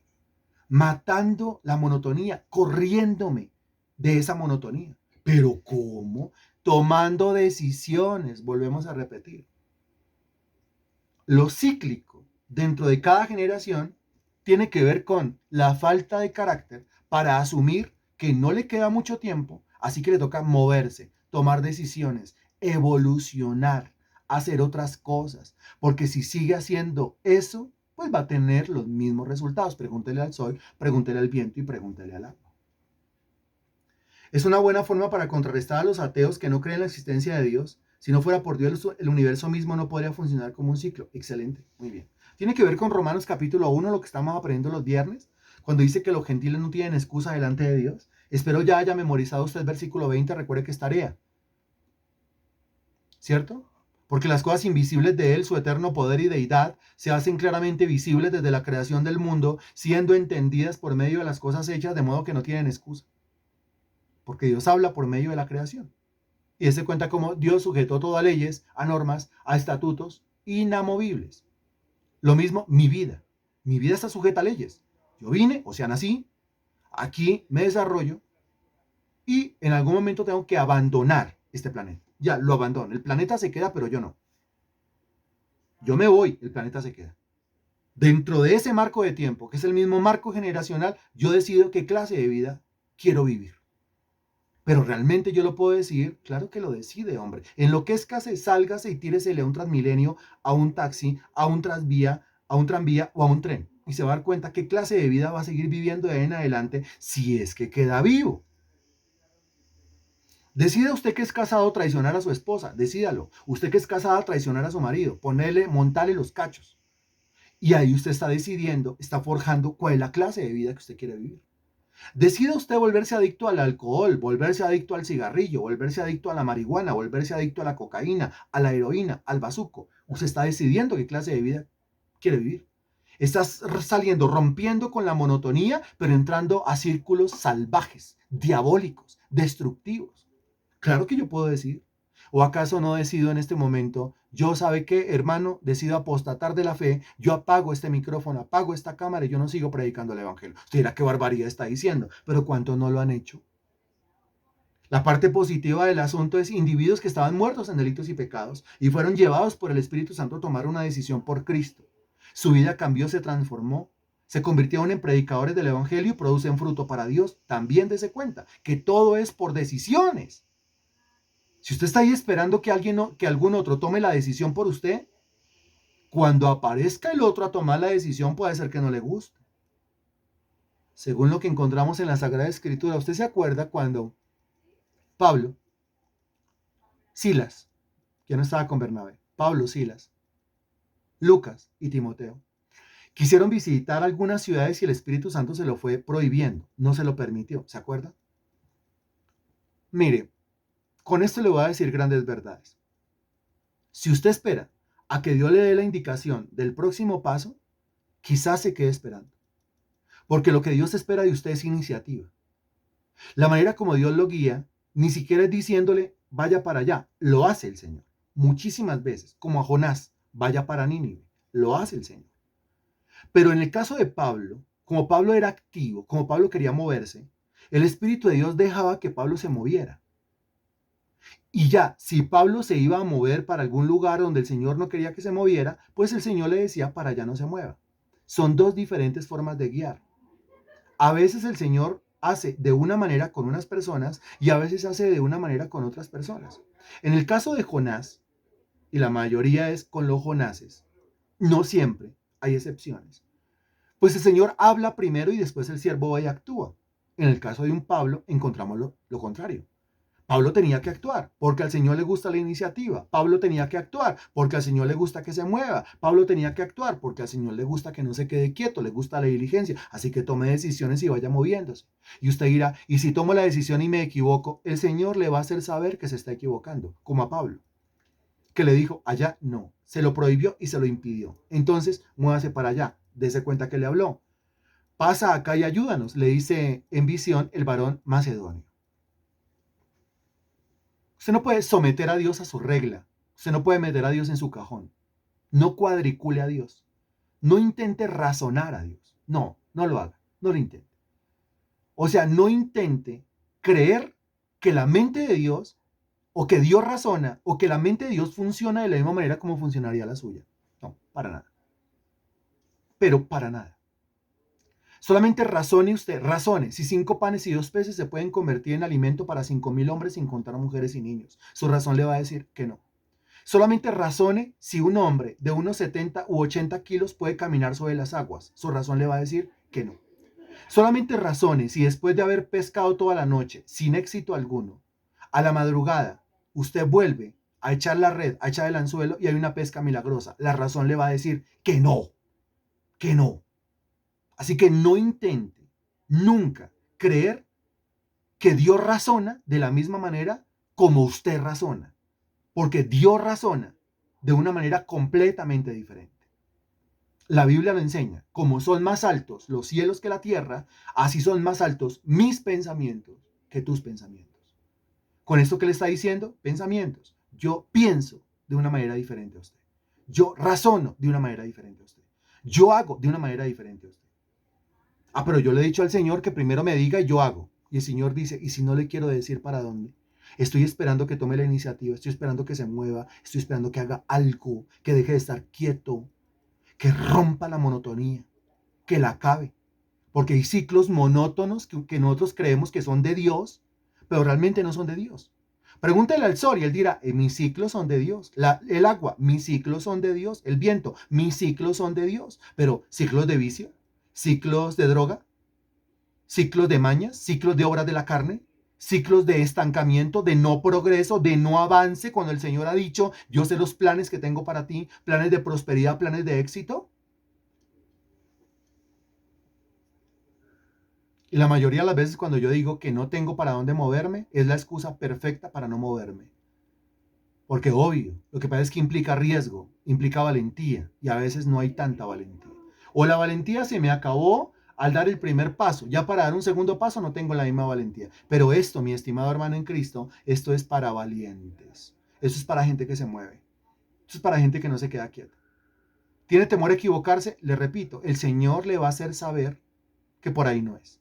Matando la monotonía, corriéndome de esa monotonía. ¿Pero cómo? Tomando decisiones, volvemos a repetir. Lo cíclico dentro de cada generación tiene que ver con la falta de carácter para asumir que no le queda mucho tiempo, así que le toca moverse, tomar decisiones, evolucionar, hacer otras cosas, porque si sigue haciendo eso, pues va a tener los mismos resultados. Pregúntele al sol, pregúntele al viento y pregúntele al agua. Es una buena forma para contrarrestar a los ateos que no creen en la existencia de Dios. Si no fuera por Dios, el universo mismo no podría funcionar como un ciclo. Excelente, muy bien. Tiene que ver con Romanos capítulo 1, lo que estamos aprendiendo los viernes, cuando dice que los gentiles no tienen excusa delante de Dios. Espero ya haya memorizado usted el versículo 20, recuerde que es tarea. ¿Cierto? Porque las cosas invisibles de Él, su eterno poder y deidad, se hacen claramente visibles desde la creación del mundo, siendo entendidas por medio de las cosas hechas, de modo que no tienen excusa. Porque Dios habla por medio de la creación. Y se cuenta cómo Dios sujetó todo a leyes, a normas, a estatutos inamovibles. Lo mismo, mi vida. Mi vida está sujeta a leyes. Yo vine, o sea, nací, aquí me desarrollo y en algún momento tengo que abandonar este planeta. Ya, lo abandono. El planeta se queda, pero yo no. Yo me voy, el planeta se queda. Dentro de ese marco de tiempo, que es el mismo marco generacional, yo decido qué clase de vida quiero vivir. Pero realmente yo lo puedo decidir, claro que lo decide, hombre. Enloquézcase, sálgase y tíresele a un Transmilenio, a un taxi, a un tranvía o a un tren. y se va a dar cuenta qué clase de vida va a seguir viviendo de ahí en adelante si es que queda vivo. Decida usted que es casado traicionar a su esposa, decídalo. Usted que es casada traicionar a su marido, montarle los cachos. Y ahí usted está decidiendo, está forjando cuál es la clase de vida que usted quiere vivir. Decida usted volverse adicto al alcohol, volverse adicto al cigarrillo, volverse adicto a la marihuana, volverse adicto a la cocaína, a la heroína, al bazuco. Usted está decidiendo qué clase de vida quiere vivir. Estás saliendo, rompiendo con la monotonía, pero entrando a círculos salvajes, diabólicos, destructivos. Claro que yo puedo decir. ¿O acaso no decido en este momento, yo sabe qué, hermano, decido apostatar de la fe, yo apago este micrófono, apago esta cámara y yo no sigo predicando el evangelio? Usted dirá qué barbaridad está diciendo, pero ¿cuántos no lo han hecho? La parte positiva del asunto es individuos que estaban muertos en delitos y pecados y fueron llevados por el Espíritu Santo a tomar una decisión por Cristo. Su vida cambió, se transformó, se convirtieron en predicadores del evangelio y producen fruto para Dios. También dése cuenta que todo es por decisiones. Si usted está ahí esperando que algún otro tome la decisión por usted, cuando aparezca el otro a tomar la decisión puede ser que no le guste. Según lo que encontramos en la Sagrada Escritura, ¿usted se acuerda cuando Pablo, Silas, que no estaba con Bernabé, Pablo, Silas, Lucas y Timoteo, quisieron visitar algunas ciudades y el Espíritu Santo se lo fue prohibiendo, no se lo permitió, ¿se acuerda? Mire, con esto le voy a decir grandes verdades. Si usted espera a que Dios le dé la indicación del próximo paso, quizás se quede esperando. Porque lo que Dios espera de usted es iniciativa. La manera como Dios lo guía, ni siquiera es diciéndole, vaya para allá. Lo hace el Señor. Muchísimas veces, como a Jonás, vaya para Nínive. Lo hace el Señor. Pero en el caso de Pablo, como Pablo era activo, como Pablo quería moverse, el Espíritu de Dios dejaba que Pablo se moviera. Y ya, si Pablo se iba a mover para algún lugar donde el Señor no quería que se moviera, pues el Señor le decía, para allá no se mueva. Son dos diferentes formas de guiar. A veces el Señor hace de una manera con unas personas y a veces hace de una manera con otras personas. En el caso de Jonás, y la mayoría es con los Jonases, no siempre, hay excepciones. Pues el Señor habla primero y después el siervo va y actúa. En el caso de un Pablo encontramos lo contrario. Pablo tenía que actuar porque al Señor le gusta la iniciativa. Pablo tenía que actuar porque al Señor le gusta que se mueva. Pablo tenía que actuar porque al Señor le gusta que no se quede quieto, le gusta la diligencia. Así que tome decisiones y vaya moviéndose. Y usted dirá, y si tomo la decisión y me equivoco, el Señor le va a hacer saber que se está equivocando, como a Pablo, que le dijo, allá no, se lo prohibió y se lo impidió. Entonces, muévase para allá, dése cuenta que le habló. Pasa acá y ayúdanos, le dice en visión el varón macedonio. Usted no puede someter a Dios a su regla. Usted no puede meter a Dios en su cajón. No cuadricule a Dios. No intente razonar a Dios. No, no lo haga. No lo intente. O sea, no intente creer que la mente de Dios, o que Dios razona, o que la mente de Dios funciona de la misma manera como funcionaría la suya. No, para nada. Pero para nada. Solamente razone usted, razone si 5 panes y 2 peces se pueden convertir en alimento para 5,000 hombres sin contar a mujeres y niños. Su razón le va a decir que no. Solamente razone si un hombre de unos 70 u 80 kilos puede caminar sobre las aguas. Su razón le va a decir que no. Solamente razone si después de haber pescado toda la noche sin éxito alguno, a la madrugada usted vuelve a echar la red, a echar el anzuelo y hay una pesca milagrosa. La razón le va a decir que no, que no. Así que no intente nunca creer que Dios razona de la misma manera como usted razona, porque Dios razona de una manera completamente diferente. La Biblia lo enseña, como son más altos los cielos que la tierra, así son más altos mis pensamientos que tus pensamientos. Con esto que le está diciendo, pensamientos. Yo pienso de una manera diferente a usted. Yo razono de una manera diferente a usted. Yo hago de una manera diferente a usted. Ah, pero yo le he dicho al Señor que primero me diga y yo hago. Y el Señor dice, ¿y si no le quiero decir para dónde? Estoy esperando que tome la iniciativa, estoy esperando que se mueva, estoy esperando que haga algo, que deje de estar quieto, que rompa la monotonía, que la acabe. Porque hay ciclos monótonos que nosotros creemos que son de Dios, pero realmente no son de Dios. Pregúntele al sol y él dirá, mis ciclos son de Dios. El agua, mis ciclos son de Dios. El viento, mis ciclos son de Dios. Pero ciclos de vicio, ciclos de droga, ciclos de mañas, ciclos de obras de la carne, ciclos de estancamiento, de no progreso, de no avance, cuando el Señor ha dicho, yo sé los planes que tengo para ti, planes de prosperidad, planes de éxito. Y la mayoría de las veces cuando yo digo que no tengo para dónde moverme, es la excusa perfecta para no moverme. Porque obvio, lo que pasa es que implica riesgo, implica valentía, y a veces no hay tanta valentía. O la valentía se me acabó al dar el primer paso. Ya para dar un segundo paso no tengo la misma valentía. Pero esto, mi estimado hermano en Cristo, esto es para valientes. Eso es para gente que se mueve. Eso es para gente que no se queda quieta. ¿Tiene temor a equivocarse? Le repito, el Señor le va a hacer saber que por ahí no es.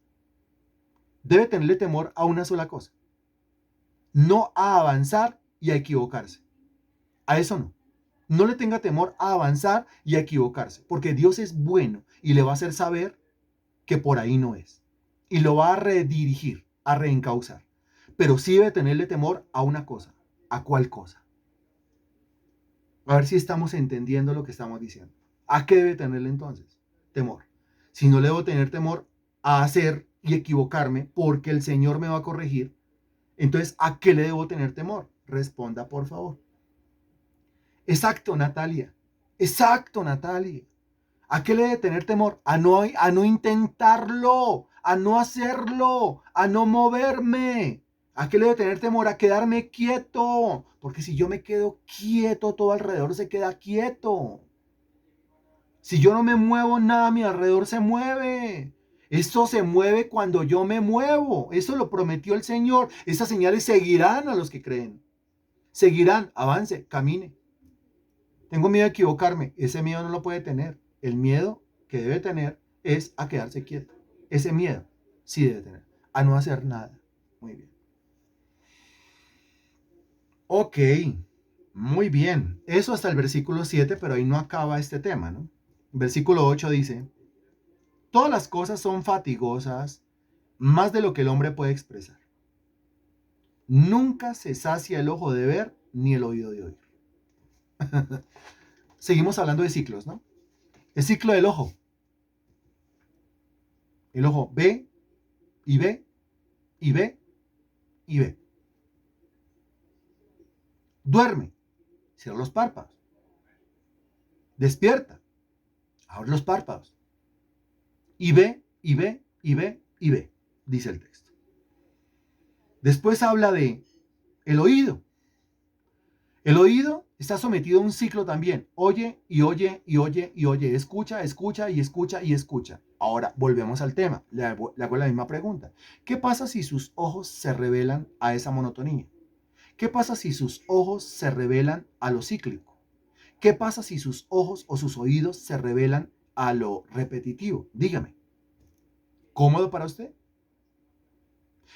Debe tenerle temor a una sola cosa. No a avanzar y a equivocarse. A eso no. No le tenga temor a avanzar y a equivocarse, porque Dios es bueno y le va a hacer saber que por ahí no es. Y lo va a redirigir, a reencauzar. Pero sí debe tenerle temor a una cosa. ¿A cuál cosa? A ver si estamos entendiendo lo que estamos diciendo. ¿A qué debe tenerle entonces? Temor. Si no le debo tener temor a hacer y equivocarme porque el Señor me va a corregir, entonces ¿a qué le debo tener temor? Responda, por favor. Exacto, Natalia. Exacto, Natalia. ¿A qué le debe tener temor? A no intentarlo, a no hacerlo, a no moverme. ¿A qué le debe tener temor? A quedarme quieto. Porque si yo me quedo quieto, todo alrededor se queda quieto. Si yo no me muevo, nada a mi alrededor se mueve. Esto se mueve cuando yo me muevo. Eso lo prometió el Señor. Esas señales seguirán a los que creen. Seguirán, avance, camine. Tengo miedo de equivocarme. Ese miedo no lo puede tener. El miedo que debe tener es a quedarse quieto. Ese miedo sí debe tener. A no hacer nada. Muy bien. Ok. Muy bien. Eso hasta el versículo 7, pero ahí no acaba este tema, ¿no? Versículo 8 dice, todas las cosas son fatigosas, más de lo que el hombre puede expresar. Nunca se sacia el ojo de ver, ni el oído de oír. Seguimos hablando de ciclos, ¿no? El ciclo del ojo. El ojo ve y ve y ve y ve. Duerme, cierra los párpados. Despierta, abre los párpados. Y ve, y ve, y ve, y ve, dice el texto. Después habla de el oído. El oído está sometido a un ciclo también. Oye y oye y oye y oye. Escucha, escucha y escucha y escucha. Ahora volvemos al tema. Le hago la misma pregunta. ¿Qué pasa si sus ojos se revelan a esa monotonía? ¿Qué pasa si sus ojos se revelan a lo cíclico? ¿Qué pasa si sus ojos o sus oídos se revelan a lo repetitivo? Dígame. ¿Cómodo para usted?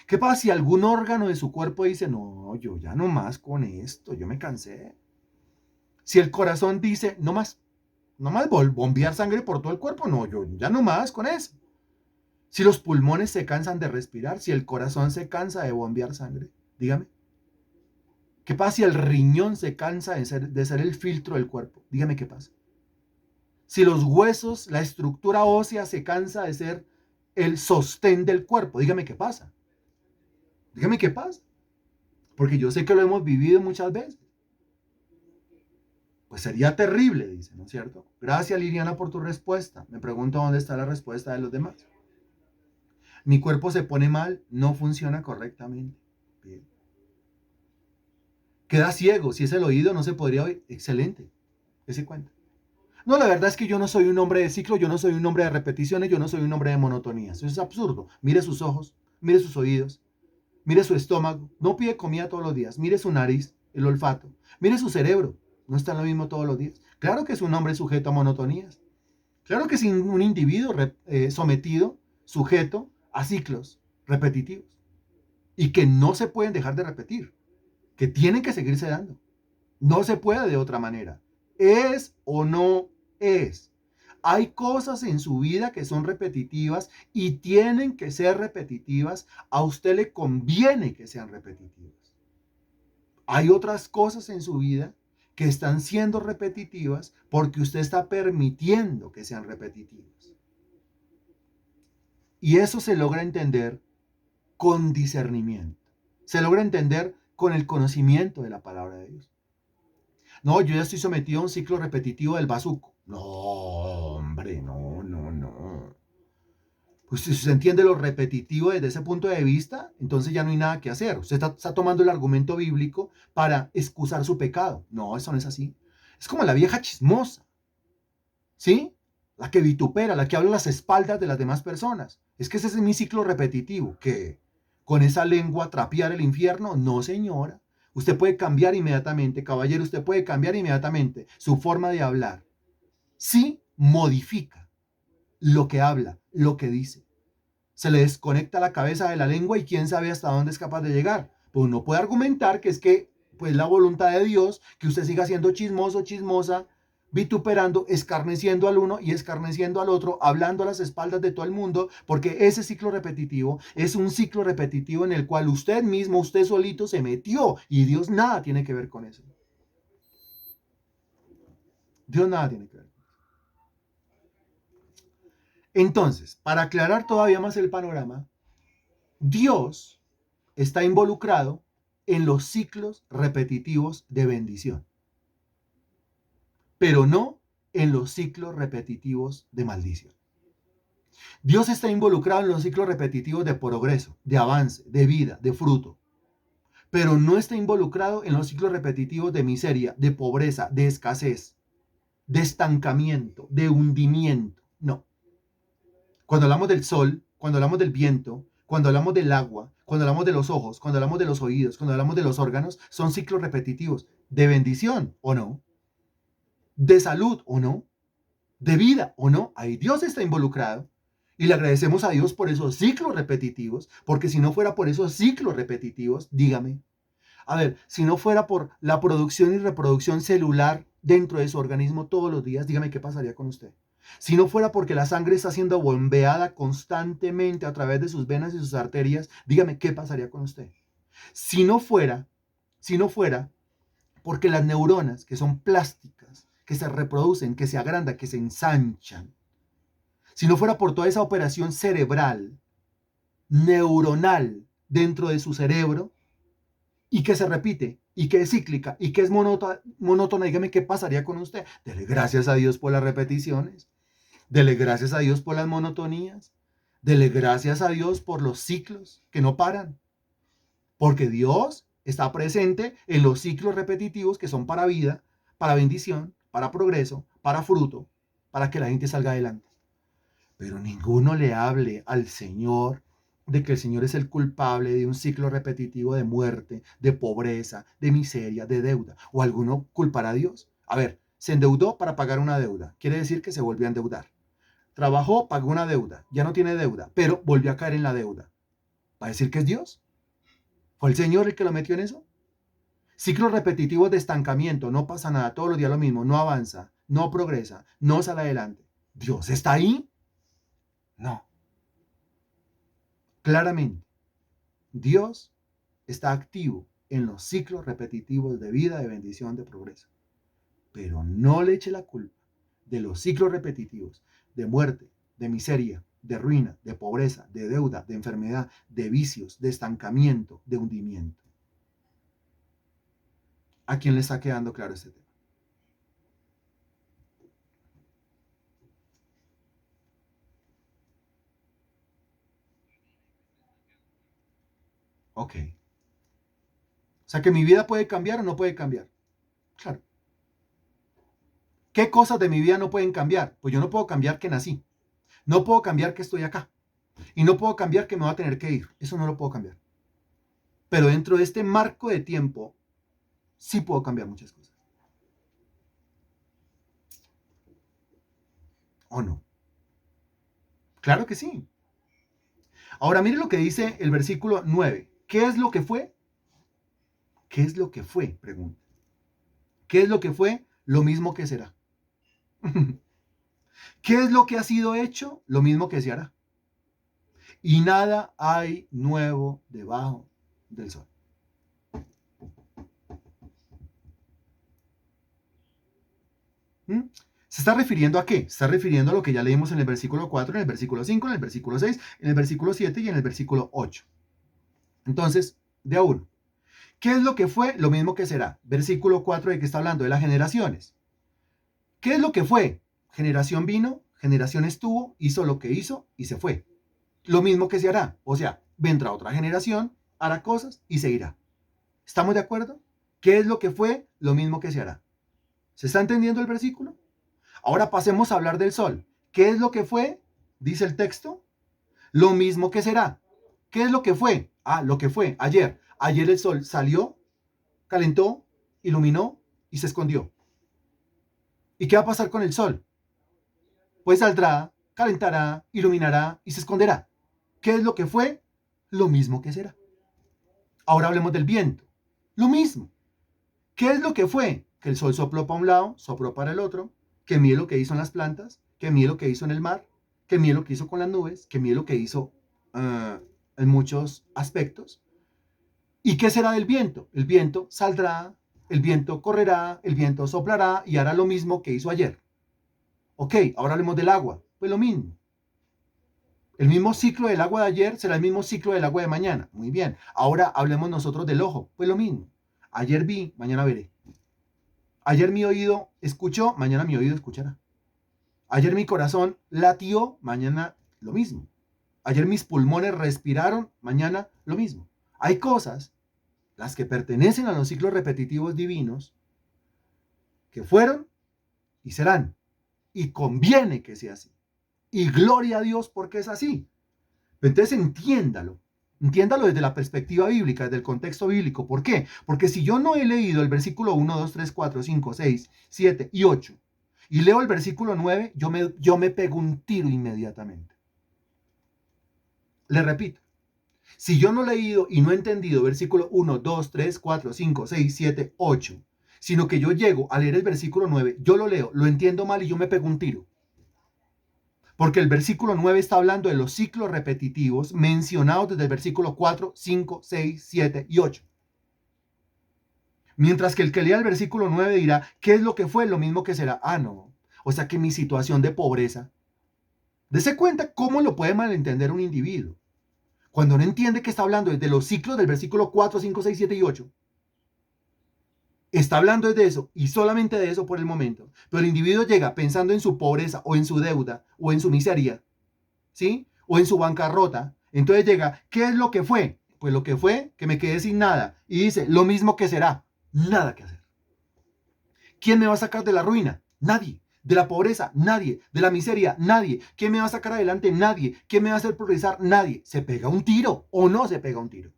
¿Qué pasa si algún órgano de su cuerpo dice, no, yo ya no más con esto, yo me cansé? Si el corazón dice, no más bombear sangre por todo el cuerpo, no, yo ya no más con eso. Si los pulmones se cansan de respirar, si el corazón se cansa de bombear sangre, dígame. ¿Qué pasa si el riñón se cansa de ser el filtro del cuerpo? Dígame qué pasa. Si los huesos, la estructura ósea se cansa de ser el sostén del cuerpo, dígame qué pasa. Dígame qué pasa. Porque yo sé que lo hemos vivido muchas veces. Pues sería terrible, dice, ¿no es cierto? Gracias, Liliana, por tu respuesta. Me pregunto dónde está la respuesta de los demás. Mi cuerpo se pone mal, no funciona correctamente. Bien. Queda ciego, si es el oído no se podría oír. Excelente, ese cuenta. No, la verdad es que yo no soy un hombre de ciclo, yo no soy un hombre de repeticiones, yo no soy un hombre de monotonías. Eso es absurdo. Mire sus ojos, mire sus oídos, mire su estómago. No pide comida todos los días. Mire su nariz, el olfato. Mire su cerebro. No está lo mismo todos los días. Claro que es un hombre sujeto a monotonías. Claro que es un individuo sometido, sujeto a ciclos repetitivos. Y que no se pueden dejar de repetir. Que tienen que seguirse dando. No se puede de otra manera. ¿Es o no es? Hay cosas en su vida que son repetitivas y tienen que ser repetitivas. A usted le conviene que sean repetitivas. Hay otras cosas en su vida que están siendo repetitivas porque usted está permitiendo que sean repetitivas. Y eso se logra entender con discernimiento. Se logra entender con el conocimiento de la palabra de Dios. No, yo ya estoy sometido a un ciclo repetitivo del bazuco. No, hombre, no, no, no. Pues si se entiende lo repetitivo desde ese punto de vista, entonces ya no hay nada que hacer. Usted está tomando el argumento bíblico para excusar su pecado. No, eso no es así. Es como la vieja chismosa, ¿sí? La que vitupera, la que habla a las espaldas de las demás personas. Es que ese es mi ciclo repetitivo. ¿Qué? ¿Con esa lengua trapear el infierno? No, señora. Usted puede cambiar inmediatamente, caballero, usted puede cambiar inmediatamente su forma de hablar. Sí, modifica lo que habla, lo que dice. Se le desconecta la cabeza de la lengua y quién sabe hasta dónde es capaz de llegar. Pues uno puede argumentar que es que, pues la voluntad de Dios, que usted siga siendo chismoso, chismosa, vituperando, escarneciendo al uno y escarneciendo al otro, hablando a las espaldas de todo el mundo, porque ese ciclo repetitivo es un ciclo repetitivo en el cual usted mismo, usted solito se metió y Dios nada tiene que ver con eso. Dios nada tiene que ver. Entonces, para aclarar todavía más el panorama, Dios está involucrado en los ciclos repetitivos de bendición, pero no en los ciclos repetitivos de maldición. Dios está involucrado en los ciclos repetitivos de progreso, de avance, de vida, de fruto, pero no está involucrado en los ciclos repetitivos de miseria, de pobreza, de escasez, de estancamiento, de hundimiento. No. Cuando hablamos del sol, cuando hablamos del viento, cuando hablamos del agua, cuando hablamos de los ojos, cuando hablamos de los oídos, cuando hablamos de los órganos, son ciclos repetitivos de bendición o no, de salud o no, de vida o no. Ahí Dios está involucrado y le agradecemos a Dios por esos ciclos repetitivos, porque si no fuera por esos ciclos repetitivos, dígame, a ver, si no fuera por la producción y reproducción celular dentro de su organismo todos los días, dígame qué pasaría con usted. Si no fuera porque la sangre está siendo bombeada constantemente a través de sus venas y sus arterias, dígame qué pasaría con usted. Si no fuera, si no fuera porque las neuronas, que son plásticas, que se reproducen, que se agrandan, que se ensanchan, si no fuera por toda esa operación cerebral, neuronal dentro de su cerebro, y que se repite, y que es cíclica, y que es monótona, dígame qué pasaría con usted. Dele gracias a Dios por las repeticiones. Dele gracias a Dios por las monotonías. Dele gracias a Dios por los ciclos que no paran. Porque Dios está presente en los ciclos repetitivos que son para vida, para bendición, para progreso, para fruto, para que la gente salga adelante. Pero ninguno le hable al Señor de que el Señor es el culpable de un ciclo repetitivo de muerte, de pobreza, de miseria, de deuda. ¿O alguno culpará a Dios? A ver, se endeudó para pagar una deuda. Quiere decir que se volvió a endeudar. Trabajó, pagó una deuda. Ya no tiene deuda, pero volvió a caer en la deuda. ¿Va a decir que es Dios? ¿Fue el Señor el que lo metió en eso? Ciclos repetitivos de estancamiento. No pasa nada. Todos los días lo mismo. No avanza, no progresa, no sale adelante. ¿Dios está ahí? No. Claramente, Dios está activo en los ciclos repetitivos de vida, de bendición, de progreso. Pero no le eche la culpa de los ciclos repetitivos de muerte, de miseria, de ruina, de pobreza, de deuda, de enfermedad, de vicios, de estancamiento, de hundimiento. ¿A quién le está quedando claro este tema? Ok. O sea que mi vida puede cambiar o no puede cambiar. Claro. ¿Qué cosas de mi vida no pueden cambiar? Pues yo no puedo cambiar que nací. No puedo cambiar que estoy acá. Y no puedo cambiar que me va a tener que ir. Eso no lo puedo cambiar. Pero dentro de este marco de tiempo, sí puedo cambiar muchas cosas. ¿O no? Claro que sí. Ahora mire lo que dice el versículo 9. ¿Qué es lo que fue? ¿Qué es lo que fue? Pregunta. ¿Qué es lo que fue? Lo mismo que será. ¿Qué es lo que ha sido hecho? Lo mismo que se hará. Y nada hay nuevo debajo del sol. ¿Se ¿Se está refiriendo a qué? Se está refiriendo a lo que ya leímos en el versículo 4, en el versículo 5, en el versículo 6, en el versículo 7 y en el versículo 8. Entonces, de a uno. ¿Qué es lo que fue? Lo mismo que será. Versículo 4 de que está hablando de las generaciones. ¿Qué es lo que fue? Generación vino, generación estuvo, hizo lo que hizo y se fue. Lo mismo que se hará. O sea, vendrá otra generación, hará cosas y se irá. ¿Estamos de acuerdo? ¿Qué es lo que fue? Lo mismo que se hará. ¿Se está entendiendo el versículo? Ahora pasemos a hablar del sol. ¿Qué es lo que fue? Dice el texto. Lo mismo que será. ¿Qué es lo que fue? Ah, lo que fue ayer. Ayer el sol salió, calentó, iluminó y se escondió. ¿Y qué va a pasar con el sol? Pues saldrá, calentará, iluminará y se esconderá. ¿Qué es lo que fue? Lo mismo que será. Ahora hablemos del viento. Lo mismo. ¿Qué es lo que fue? Que el sol sopló para un lado, sopló para el otro, que mide lo que hizo en las plantas, que mide lo que hizo en el mar, que mide lo que hizo con las nubes, que mide lo que hizo en muchos aspectos. ¿Y qué será del viento? El viento saldrá, el viento correrá, el viento soplará y hará lo mismo que hizo ayer. Ok, ahora hablemos del agua. Pues lo mismo. El mismo ciclo del agua de ayer será el mismo ciclo del agua de mañana. Muy bien. Ahora hablemos nosotros del ojo. Pues lo mismo. Ayer vi, mañana veré. Ayer mi oído escuchó, mañana mi oído escuchará. Ayer mi corazón latió, mañana lo mismo. Ayer mis pulmones respiraron, mañana lo mismo. Hay cosas, las que pertenecen a los ciclos repetitivos divinos, que fueron y serán. Y conviene que sea así. Y gloria a Dios porque es así. Entonces entiéndalo. Entiéndalo desde la perspectiva bíblica, desde el contexto bíblico. ¿Por qué? Porque si yo no he leído el versículo 1, 2, 3, 4, 5, 6, 7 y 8 y leo el versículo 9, yo me pego un tiro inmediatamente. Le repito. Si yo no he leído y no he entendido versículo 1, 2, 3, 4, 5, 6, 7, 8, sino que yo llego a leer el versículo 9, yo lo leo, lo entiendo mal y yo me pego un tiro. Porque el versículo 9 está hablando de los ciclos repetitivos mencionados desde el versículo 4, 5, 6, 7 y 8. Mientras que el que lea el versículo 9 dirá, ¿qué es lo que fue? Lo mismo que será. Ah, no. O sea que mi situación de pobreza. Dese cuenta cómo lo puede malentender un individuo. Cuando no entiende que está hablando desde los ciclos del versículo 4, 5, 6, 7 y 8. Está hablando de eso y solamente de eso por el momento. Pero el individuo llega pensando en su pobreza o en su deuda o en su miseria, ¿sí? O en su bancarrota. Entonces llega, ¿qué es lo que fue? Pues lo que fue, que me quedé sin nada. Y dice, lo mismo que será. Nada que hacer. ¿Quién me va a sacar de la ruina? Nadie. De la pobreza, nadie. De la miseria, nadie. ¿Quién me va a sacar adelante? Nadie. ¿Quién me va a hacer progresar? Nadie. ¿Se pega un tiro o no se pega un tiro?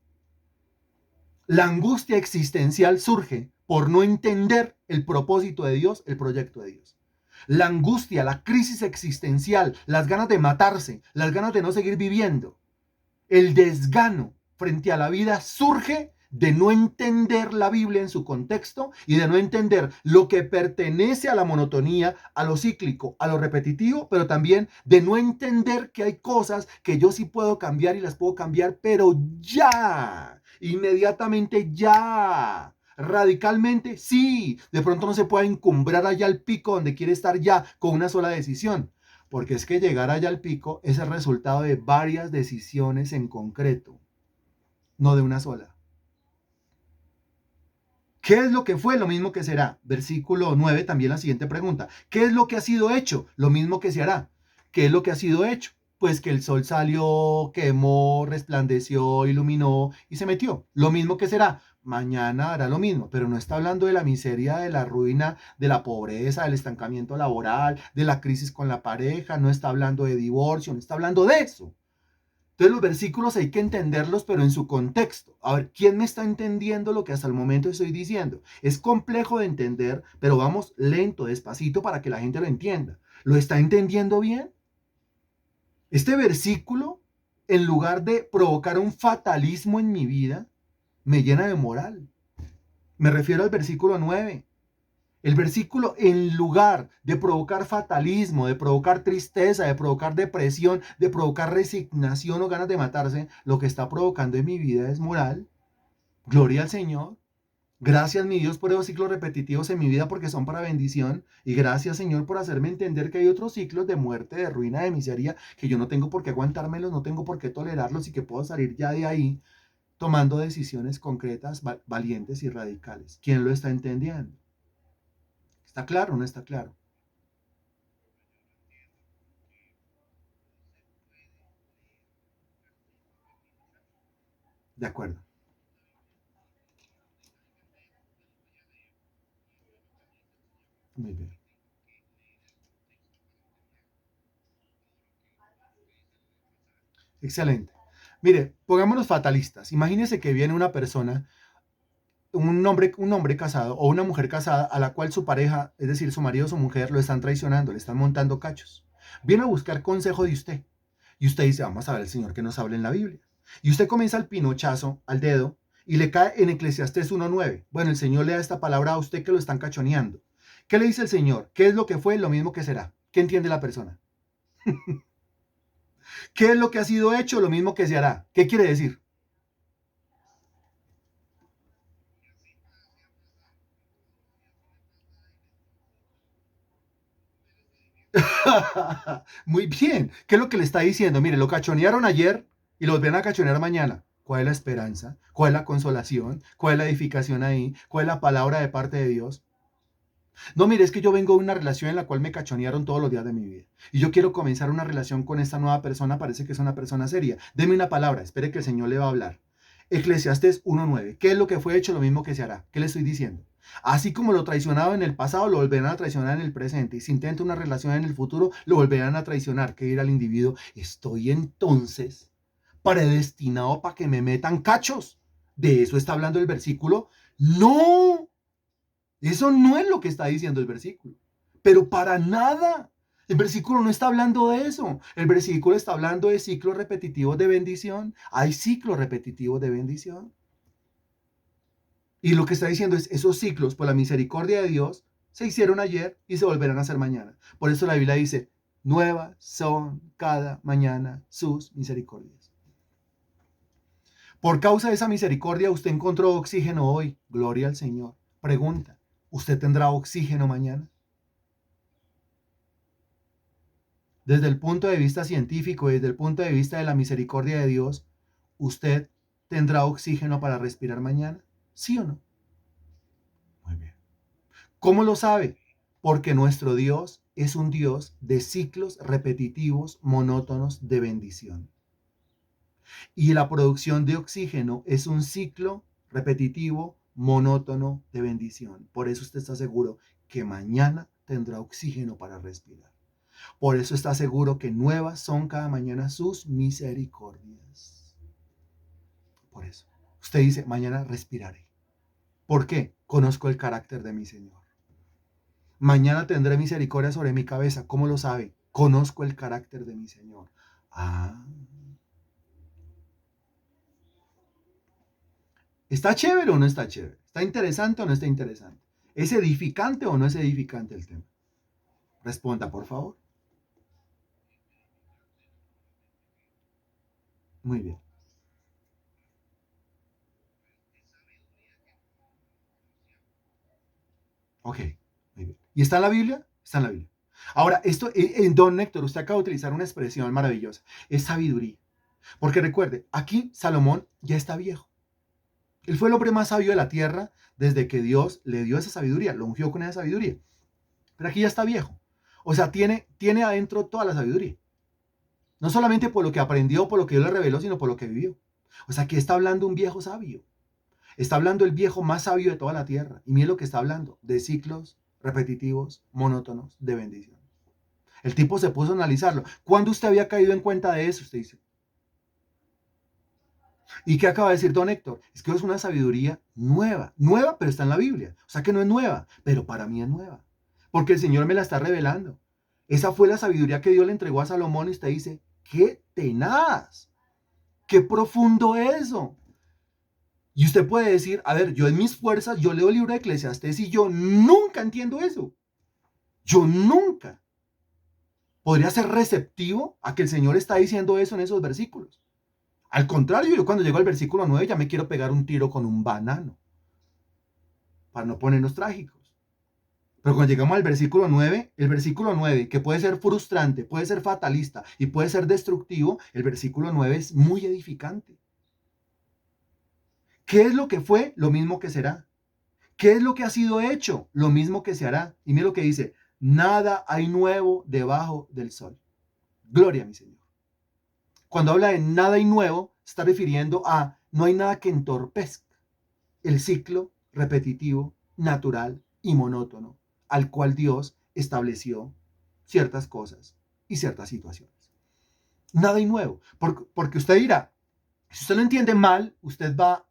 La angustia existencial surge por no entender el propósito de Dios, el proyecto de Dios. La angustia, la crisis existencial, las ganas de matarse, las ganas de no seguir viviendo, el desgano frente a la vida surge de no entender la Biblia en su contexto y de no entender lo que pertenece a la monotonía, a lo cíclico, a lo repetitivo, pero también de no entender que hay cosas que yo sí puedo cambiar y las puedo cambiar, pero ya, inmediatamente ya. Radicalmente, sí, de pronto no se puede encumbrar allá al pico donde quiere estar ya con una sola decisión, porque es que llegar allá al pico es el resultado de varias decisiones en concreto, no de una sola. ¿Qué es lo que fue? Lo mismo que será. Versículo 9, también la siguiente pregunta. ¿Qué es lo que ha sido hecho? Lo mismo que se hará. ¿Qué es lo que ha sido hecho? Pues que el sol salió, quemó, resplandeció, iluminó y se metió. Lo mismo que será. Mañana hará lo mismo, pero no está hablando de la miseria, de la ruina, de la pobreza, del estancamiento laboral, de la crisis con la pareja, no está hablando de divorcio, no está hablando de eso. Entonces los versículos hay que entenderlos, pero en su contexto. A ver, ¿quién me está entendiendo lo que hasta el momento estoy diciendo? Es complejo de entender, pero vamos lento, despacito para que la gente lo entienda. ¿Lo está entendiendo bien? Este versículo, en lugar de provocar un fatalismo en mi vida, me llena de moral. Me refiero al versículo 9. El versículo, en lugar de provocar fatalismo, de provocar tristeza, de provocar depresión, de provocar resignación o ganas de matarse, lo que está provocando en mi vida es moral. Gloria al Señor. Gracias, mi Dios, por esos ciclos repetitivos en mi vida porque son para bendición. Y gracias, Señor, por hacerme entender que hay otros ciclos de muerte, de ruina, de miseria, que yo no tengo por qué aguantármelos, no tengo por qué tolerarlos y que puedo salir ya de ahí tomando decisiones concretas, valientes y radicales. ¿Quién lo está entendiendo? ¿Está claro o no está claro? De acuerdo. Muy bien. Excelente. Mire, pongámonos fatalistas. Imagínese que viene una persona, un hombre casado o una mujer casada a la cual su pareja, es decir, su marido o su mujer, lo están traicionando, le están montando cachos. Viene a buscar consejo de usted. Y usted dice, vamos a ver el Señor que nos habla en la Biblia. Y usted comienza el pinochazo al dedo y le cae en Eclesiastés 1:9. Bueno, el Señor le da esta palabra a usted que lo están cachoneando. ¿Qué le dice el Señor? ¿Qué es lo que fue? Lo mismo que será. ¿Qué entiende la persona? ¿Qué es lo que ha sido hecho? Lo mismo que se hará. ¿Qué quiere decir? Muy bien. ¿Qué es lo que le está diciendo? Mire, lo cachonearon ayer y los ven a cachonear mañana. ¿Cuál es la esperanza? ¿Cuál es la consolación? ¿Cuál es la edificación ahí? ¿Cuál es la palabra de parte de Dios? No, mire, es que yo vengo de una relación en la cual me cachonearon todos los días de mi vida. Y yo quiero comenzar una relación con esta nueva persona. Parece que es una persona seria. Deme una palabra. Espere que el Señor le va a hablar. Eclesiastés 1:9. ¿Qué es lo que fue hecho? Lo mismo que se hará. ¿Qué le estoy diciendo? Así como lo traicionado en el pasado, lo volverán a traicionar en el presente. Y si intenta una relación en el futuro, lo volverán a traicionar. ¿Qué dirá el individuo? Estoy entonces predestinado para que me metan cachos. ¿De eso está hablando el versículo? No, eso no es lo que está diciendo el versículo. Pero para nada. El versículo no está hablando de eso. El versículo está hablando de ciclos repetitivos de bendición. Hay ciclos repetitivos de bendición. Y lo que está diciendo es, esos ciclos, por la misericordia de Dios, se hicieron ayer y se volverán a hacer mañana. Por eso la Biblia dice, nuevas son cada mañana sus misericordias. Por causa de esa misericordia, usted encontró oxígeno hoy. Gloria al Señor. Pregunta, ¿usted tendrá oxígeno mañana? Desde el punto de vista científico, desde el punto de vista de la misericordia de Dios, ¿usted tendrá oxígeno para respirar mañana? ¿Sí o no? Muy bien. ¿Cómo lo sabe? Porque nuestro Dios es un Dios de ciclos repetitivos, monótonos de bendición. Y la producción de oxígeno es un ciclo repetitivo, monótono de bendición. Por eso usted está seguro que mañana tendrá oxígeno para respirar. Por eso está seguro que nuevas son cada mañana sus misericordias. Por eso. Usted dice, mañana respiraré. ¿Por qué? Conozco el carácter de mi Señor. Mañana tendré misericordia sobre mi cabeza. ¿Cómo lo sabe? Conozco el carácter de mi Señor. Ah. ¿Está chévere o no está chévere? ¿Está interesante o no está interesante? ¿Es edificante o no es edificante el tema? Responda, por favor. Muy bien. Ok. Muy bien. ¿Y está en la Biblia? Está en la Biblia. Ahora, esto, en Don Néctor, usted acaba de utilizar una expresión maravillosa. Es sabiduría. Porque recuerde, aquí Salomón ya está viejo. Él fue el hombre más sabio de la tierra desde que Dios le dio esa sabiduría, lo ungió con esa sabiduría. Pero aquí ya está viejo. O sea, tiene adentro toda la sabiduría. No solamente por lo que aprendió, por lo que Dios le reveló, sino por lo que vivió. O sea, aquí está hablando un viejo sabio. Está hablando el viejo más sabio de toda la tierra. Y mire lo que está hablando, de ciclos repetitivos, monótonos, de bendición. El tipo se puso a analizarlo. ¿Cuándo usted había caído en cuenta de eso? Usted dice. ¿Y qué acaba de decir don Héctor? Es que es una sabiduría nueva. Nueva, pero está en la Biblia. O sea que no es nueva, pero para mí es nueva. Porque el Señor me la está revelando. Esa fue la sabiduría que Dios le entregó a Salomón y usted dice, ¡qué tenaz! ¡Qué profundo eso! Y usted puede decir, a ver, yo en mis fuerzas, yo leo el libro de Eclesiastés y yo nunca entiendo eso. Yo nunca podría ser receptivo a que el Señor está diciendo eso en esos versículos. Al contrario, yo cuando llego al versículo 9 ya me quiero pegar un tiro con un banano. para no ponernos trágicos. Pero cuando llegamos al versículo 9, el versículo 9, que puede ser frustrante, puede ser fatalista y puede ser destructivo, el versículo 9 es muy edificante. ¿Qué es lo que fue? Lo mismo que será. ¿Qué es lo que ha sido hecho? Lo mismo que se hará. Y mira lo que dice, nada hay nuevo debajo del sol. Gloria a mi Señor. Cuando habla de nada hay nuevo, se está refiriendo a no hay nada que entorpezca el ciclo repetitivo, natural y monótono al cual Dios estableció ciertas cosas y ciertas situaciones. Nada hay nuevo, porque usted dirá, si usted lo entiende mal, usted va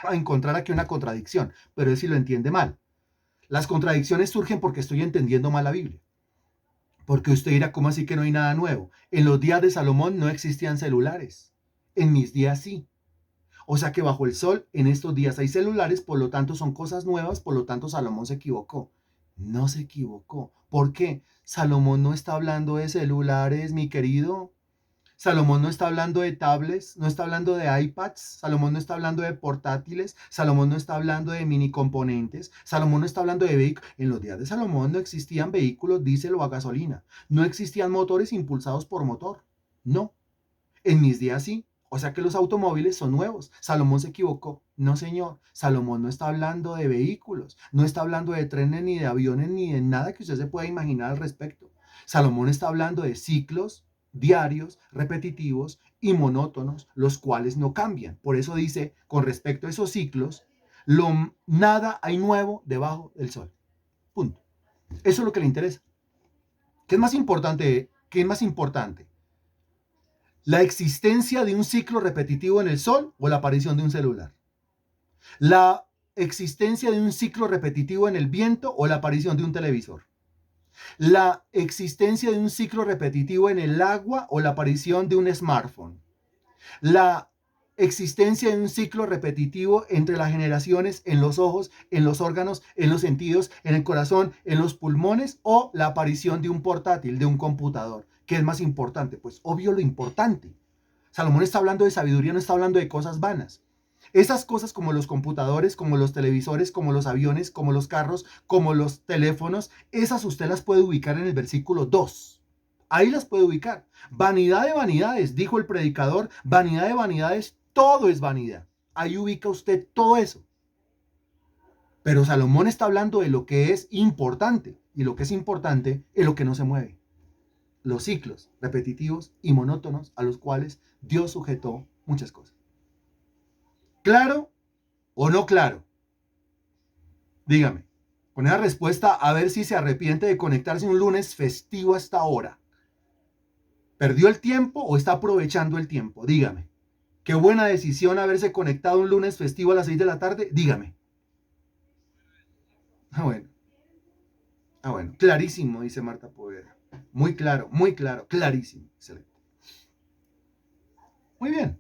a encontrar aquí una contradicción, pero es si lo entiende mal. Las contradicciones surgen porque estoy entendiendo mal la Biblia. Porque usted dirá, ¿cómo así que no hay nada nuevo? En los días de Salomón no existían celulares. En mis días sí. O sea que bajo el sol, en estos días hay celulares, por lo tanto son cosas nuevas, por lo tanto Salomón se equivocó. No se equivocó. ¿Por qué? Salomón no está hablando de celulares, mi querido. Salomón no está hablando de tablets, no está hablando de iPads, Salomón no está hablando de portátiles, Salomón no está hablando de mini componentes, Salomón no está hablando de vehículos. En los días de Salomón no existían vehículos diésel o a gasolina, no existían motores impulsados por motor, no. En mis días sí, o sea que los automóviles son nuevos. Salomón se equivocó. No, señor. Salomón no está hablando de vehículos, no está hablando de trenes, ni de aviones, ni de nada que usted se pueda imaginar al respecto. Salomón está hablando de ciclos diarios, repetitivos y monótonos, los cuales no cambian. Por eso dice, con respecto a esos ciclos, nada hay nuevo debajo del sol. Punto. Eso es lo que le interesa. ¿Qué es más importante? ¿Qué es más importante? ¿La existencia de un ciclo repetitivo en el sol o la aparición de un celular? ¿La existencia de un ciclo repetitivo en el viento o la aparición de un televisor? ¿La existencia de un ciclo repetitivo en el agua o la aparición de un smartphone? ¿La existencia de un ciclo repetitivo entre las generaciones en los ojos, en los órganos, en los sentidos, en el corazón, en los pulmones o la aparición de un portátil, de un computador? ¿Qué es más importante? Pues obvio lo importante. Salomón está hablando de sabiduría, no está hablando de cosas vanas. Esas cosas como los computadores, como los televisores, como los aviones, como los carros, como los teléfonos, esas usted las puede ubicar en el versículo 2. Ahí las puede ubicar. Vanidad de vanidades, dijo el predicador, vanidad de vanidades, todo es vanidad. Ahí ubica usted todo eso. Pero Salomón está hablando de lo que es importante, y lo que es importante es lo que no se mueve. Los ciclos repetitivos y monótonos a los cuales Dios sujetó muchas cosas. ¿Claro o no claro? Dígame, con esa respuesta a ver si se arrepiente de conectarse un lunes festivo hasta ahora. ¿Perdió el tiempo o está aprovechando el tiempo? Dígame. Qué buena decisión haberse conectado un lunes festivo a las 6 de la tarde. Dígame. Bueno, clarísimo, dice Marta Poveda. Muy claro, clarísimo. Excelente. Muy bien.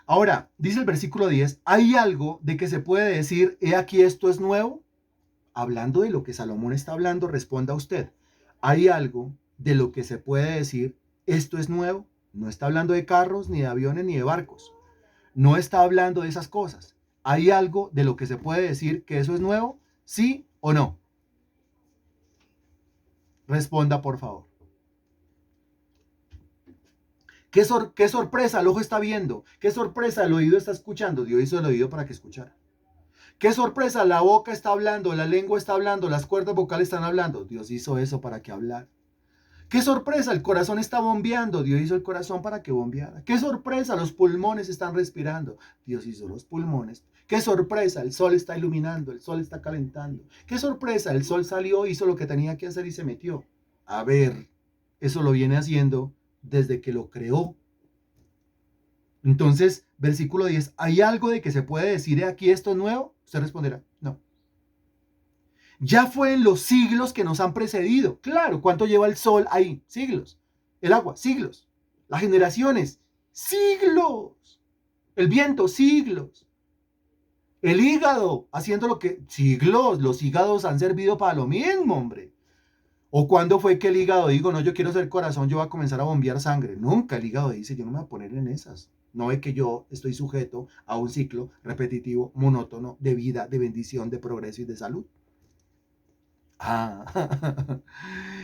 Ahora, dice el versículo 10, ¿hay algo de que se puede decir, he aquí esto es nuevo? Hablando de lo que Salomón está hablando, responda usted. ¿Hay algo de lo que se puede decir, esto es nuevo? No está hablando de carros, ni de aviones, ni de barcos. No está hablando de esas cosas. ¿Hay algo de lo que se puede decir que eso es nuevo? ¿Sí o no? Responda, por favor. ¿Qué sorpresa el ojo está viendo? ¿Qué sorpresa el oído está escuchando? Dios hizo el oído para que escuchara. ¿Qué sorpresa la boca está hablando, la lengua está hablando, las cuerdas vocales están hablando? Dios hizo eso para que hablara. ¿Qué sorpresa el corazón está bombeando? Dios hizo el corazón para que bombeara. ¿Qué sorpresa los pulmones están respirando? Dios hizo los pulmones. ¿Qué sorpresa el sol está iluminando, el sol está calentando? ¿Qué sorpresa el sol salió, hizo lo que tenía que hacer y se metió? A ver, eso lo viene haciendo desde que lo creó. Entonces, versículo 10, ¿hay algo de que se puede decir aquí esto es nuevo? Usted responderá, no. Ya fue en los siglos que nos han precedido. Claro, ¿cuánto lleva el sol ahí? Siglos. El agua, siglos. Las generaciones, siglos. El viento, siglos. El hígado, haciendo lo que... Siglos, los hígados han servido para lo mismo, hombre. ¿O cuándo fue que el hígado dijo, no, yo quiero ser corazón, yo voy a comenzar a bombear sangre? Nunca el hígado dice, yo no me voy a poner en esas. No es que yo estoy sujeto a un ciclo repetitivo, monótono, de vida, de bendición, de progreso y de salud. Ah.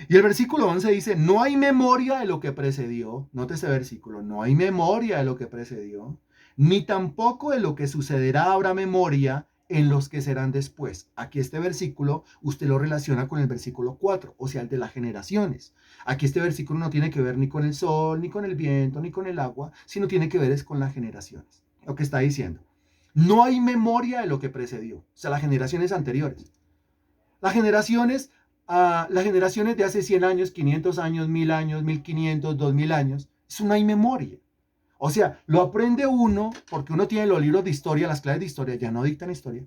Y el versículo 11 dice, no hay memoria de lo que precedió. Note ese versículo, no hay memoria de lo que precedió, ni tampoco de lo que sucederá habrá memoria en los que serán después. Aquí este versículo usted lo relaciona con el versículo 4, o sea, el de las generaciones. Aquí este versículo no tiene que ver ni con el sol, ni con el viento, ni con el agua, sino tiene que ver es con las generaciones. Lo que está diciendo. No hay memoria de lo que precedió, o sea, las generaciones anteriores. Las generaciones, las generaciones de hace 100 años, 500 años, 1000 años, 1500, 2000 años, eso no hay memoria. O sea, lo aprende uno porque uno tiene los libros de historia, las clases de historia, ya no dictan historia,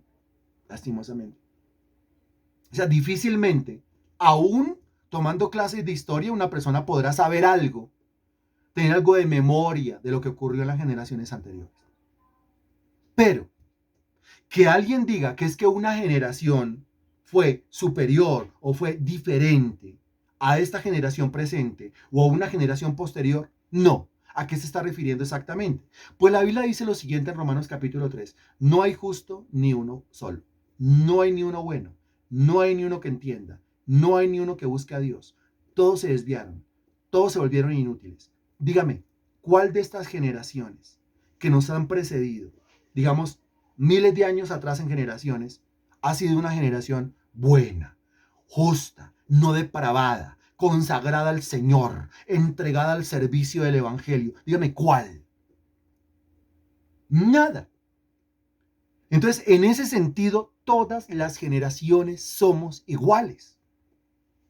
lastimosamente. O sea, difícilmente, aún tomando clases de historia, una persona podrá saber algo, tener algo de memoria de lo que ocurrió en las generaciones anteriores. Pero que alguien diga que es que una generación fue superior o fue diferente a esta generación presente o a una generación posterior, no. ¿A qué se está refiriendo exactamente? Pues la Biblia dice lo siguiente en Romanos capítulo 3, no hay justo ni uno solo, no hay ni uno bueno, no hay ni uno que entienda, no hay ni uno que busque a Dios, todos se desviaron, todos se volvieron inútiles. Dígame, ¿cuál de estas generaciones que nos han precedido, digamos, miles de años atrás en generaciones, ha sido una generación buena, justa, no depravada, consagrada al Señor, entregada al servicio del Evangelio? Dígame, ¿cuál? Nada. Entonces, en ese sentido, todas las generaciones somos iguales.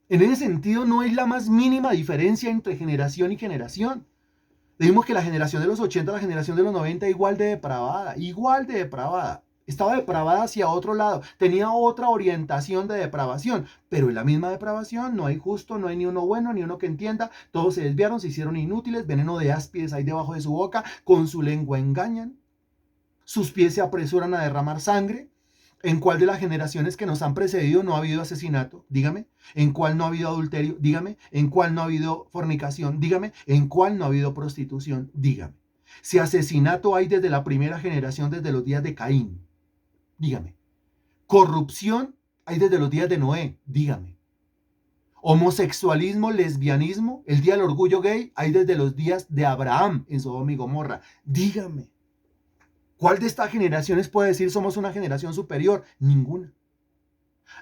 En ese sentido, no hay la más mínima diferencia entre generación y generación. Dijimos que la generación de los 80, la generación de los 90, igual de depravada, igual de depravada. Estaba depravada hacia otro lado, tenía otra orientación de depravación, pero en la misma depravación no hay justo, no hay ni uno bueno, ni uno que entienda, todos se desviaron, se hicieron inútiles, veneno de áspides hay debajo de su boca, con su lengua engañan, sus pies se apresuran a derramar sangre. ¿En cuál de las generaciones que nos han precedido no ha habido asesinato? Dígame. ¿En cuál no ha habido adulterio? Dígame. ¿En cuál no ha habido fornicación? Dígame. ¿En cuál no ha habido prostitución? Dígame. Si asesinato hay desde la primera generación, desde los días de Caín, dígame. Corrupción hay desde los días de Noé, dígame. Homosexualismo, lesbianismo, el día del orgullo gay hay desde los días de Abraham en Sodoma y Gomorra, dígame. ¿Cuál de estas generaciones puede decir somos una generación superior? Ninguna.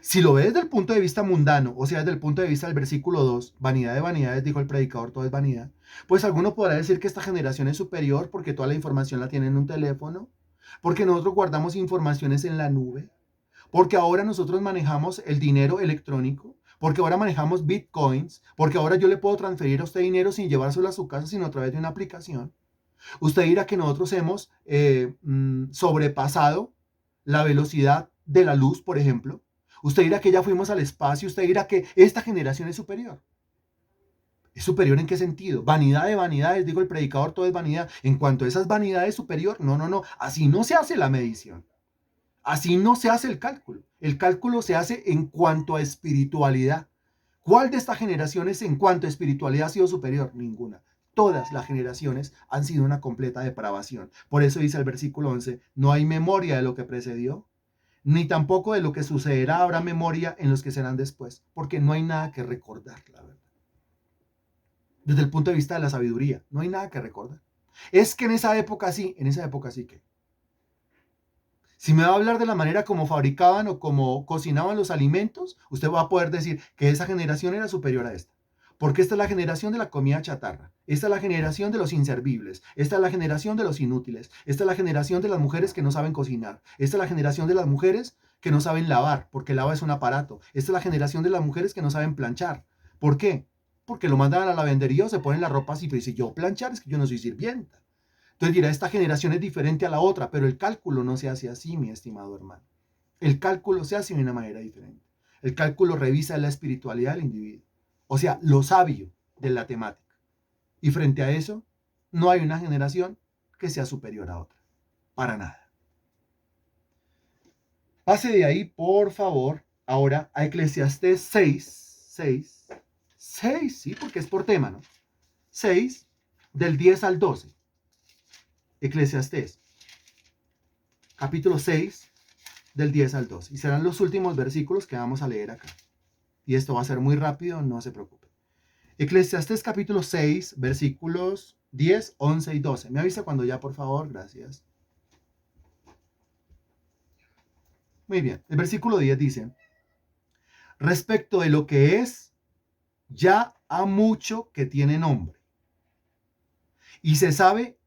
Si lo ves desde el punto de vista mundano, o sea, desde el punto de vista del versículo 2, vanidad de vanidades, dijo el predicador, todo es vanidad, pues alguno podrá decir que esta generación es superior porque toda la información la tiene en un teléfono, porque nosotros guardamos informaciones en la nube, porque ahora nosotros manejamos el dinero electrónico, porque ahora manejamos bitcoins, porque ahora yo le puedo transferir a usted dinero sin llevárselo a su casa, sino a través de una aplicación. Usted dirá que nosotros hemos sobrepasado la velocidad de la luz, por ejemplo. Usted dirá que ya fuimos al espacio. Usted dirá que esta generación es superior. ¿Es superior en qué sentido? Vanidad de vanidades, digo el predicador, todo es vanidad. En cuanto a esas vanidades superior, no, no, no. Así no se hace la medición. Así no se hace el cálculo. El cálculo se hace en cuanto a espiritualidad. ¿Cuál de estas generaciones en cuanto a espiritualidad ha sido superior? Ninguna. Todas las generaciones han sido una completa depravación. Por eso dice el versículo 11, no hay memoria de lo que precedió, ni tampoco de lo que sucederá habrá memoria en los que serán después, porque no hay nada que recordar, la verdad. Desde el punto de vista de la sabiduría, no hay nada que recordar. Es que en esa época sí que. Si me va a hablar de la manera como fabricaban o como cocinaban los alimentos, usted va a poder decir que esa generación era superior a esta. Porque esta es la generación de la comida chatarra. Esta es la generación de los inservibles. Esta es la generación de los inútiles. Esta es la generación de las mujeres que no saben cocinar. Esta es la generación de las mujeres que no saben lavar, porque lava es un aparato. Esta es la generación de las mujeres que no saben planchar. ¿Por qué? Porque lo mandan a la lavandería o se ponen la ropa así. Pero si yo planchar es que yo no soy sirvienta. Entonces dirá, esta generación es diferente a la otra, pero el cálculo no se hace así, mi estimado hermano. El cálculo se hace de una manera diferente. El cálculo revisa la espiritualidad del individuo, o sea, lo sabio de la temática. Y frente a eso, no hay una generación que sea superior a otra, para nada. Pase de ahí, por favor, ahora a Eclesiastés 6, 6, 6, sí, porque es por tema, ¿no? 6, del 10 al 12. Eclesiastés, capítulo 6, del 10 al 12. Y serán los últimos versículos que vamos a leer acá. Y esto va a ser muy rápido, no se preocupe. Eclesiastés capítulo 6, versículos 10, 11 y 12. Me avisa cuando ya, por favor, gracias. Muy bien, el versículo 10 dice, respecto de lo que es, ya ha mucho que tiene nombre. Y se sabe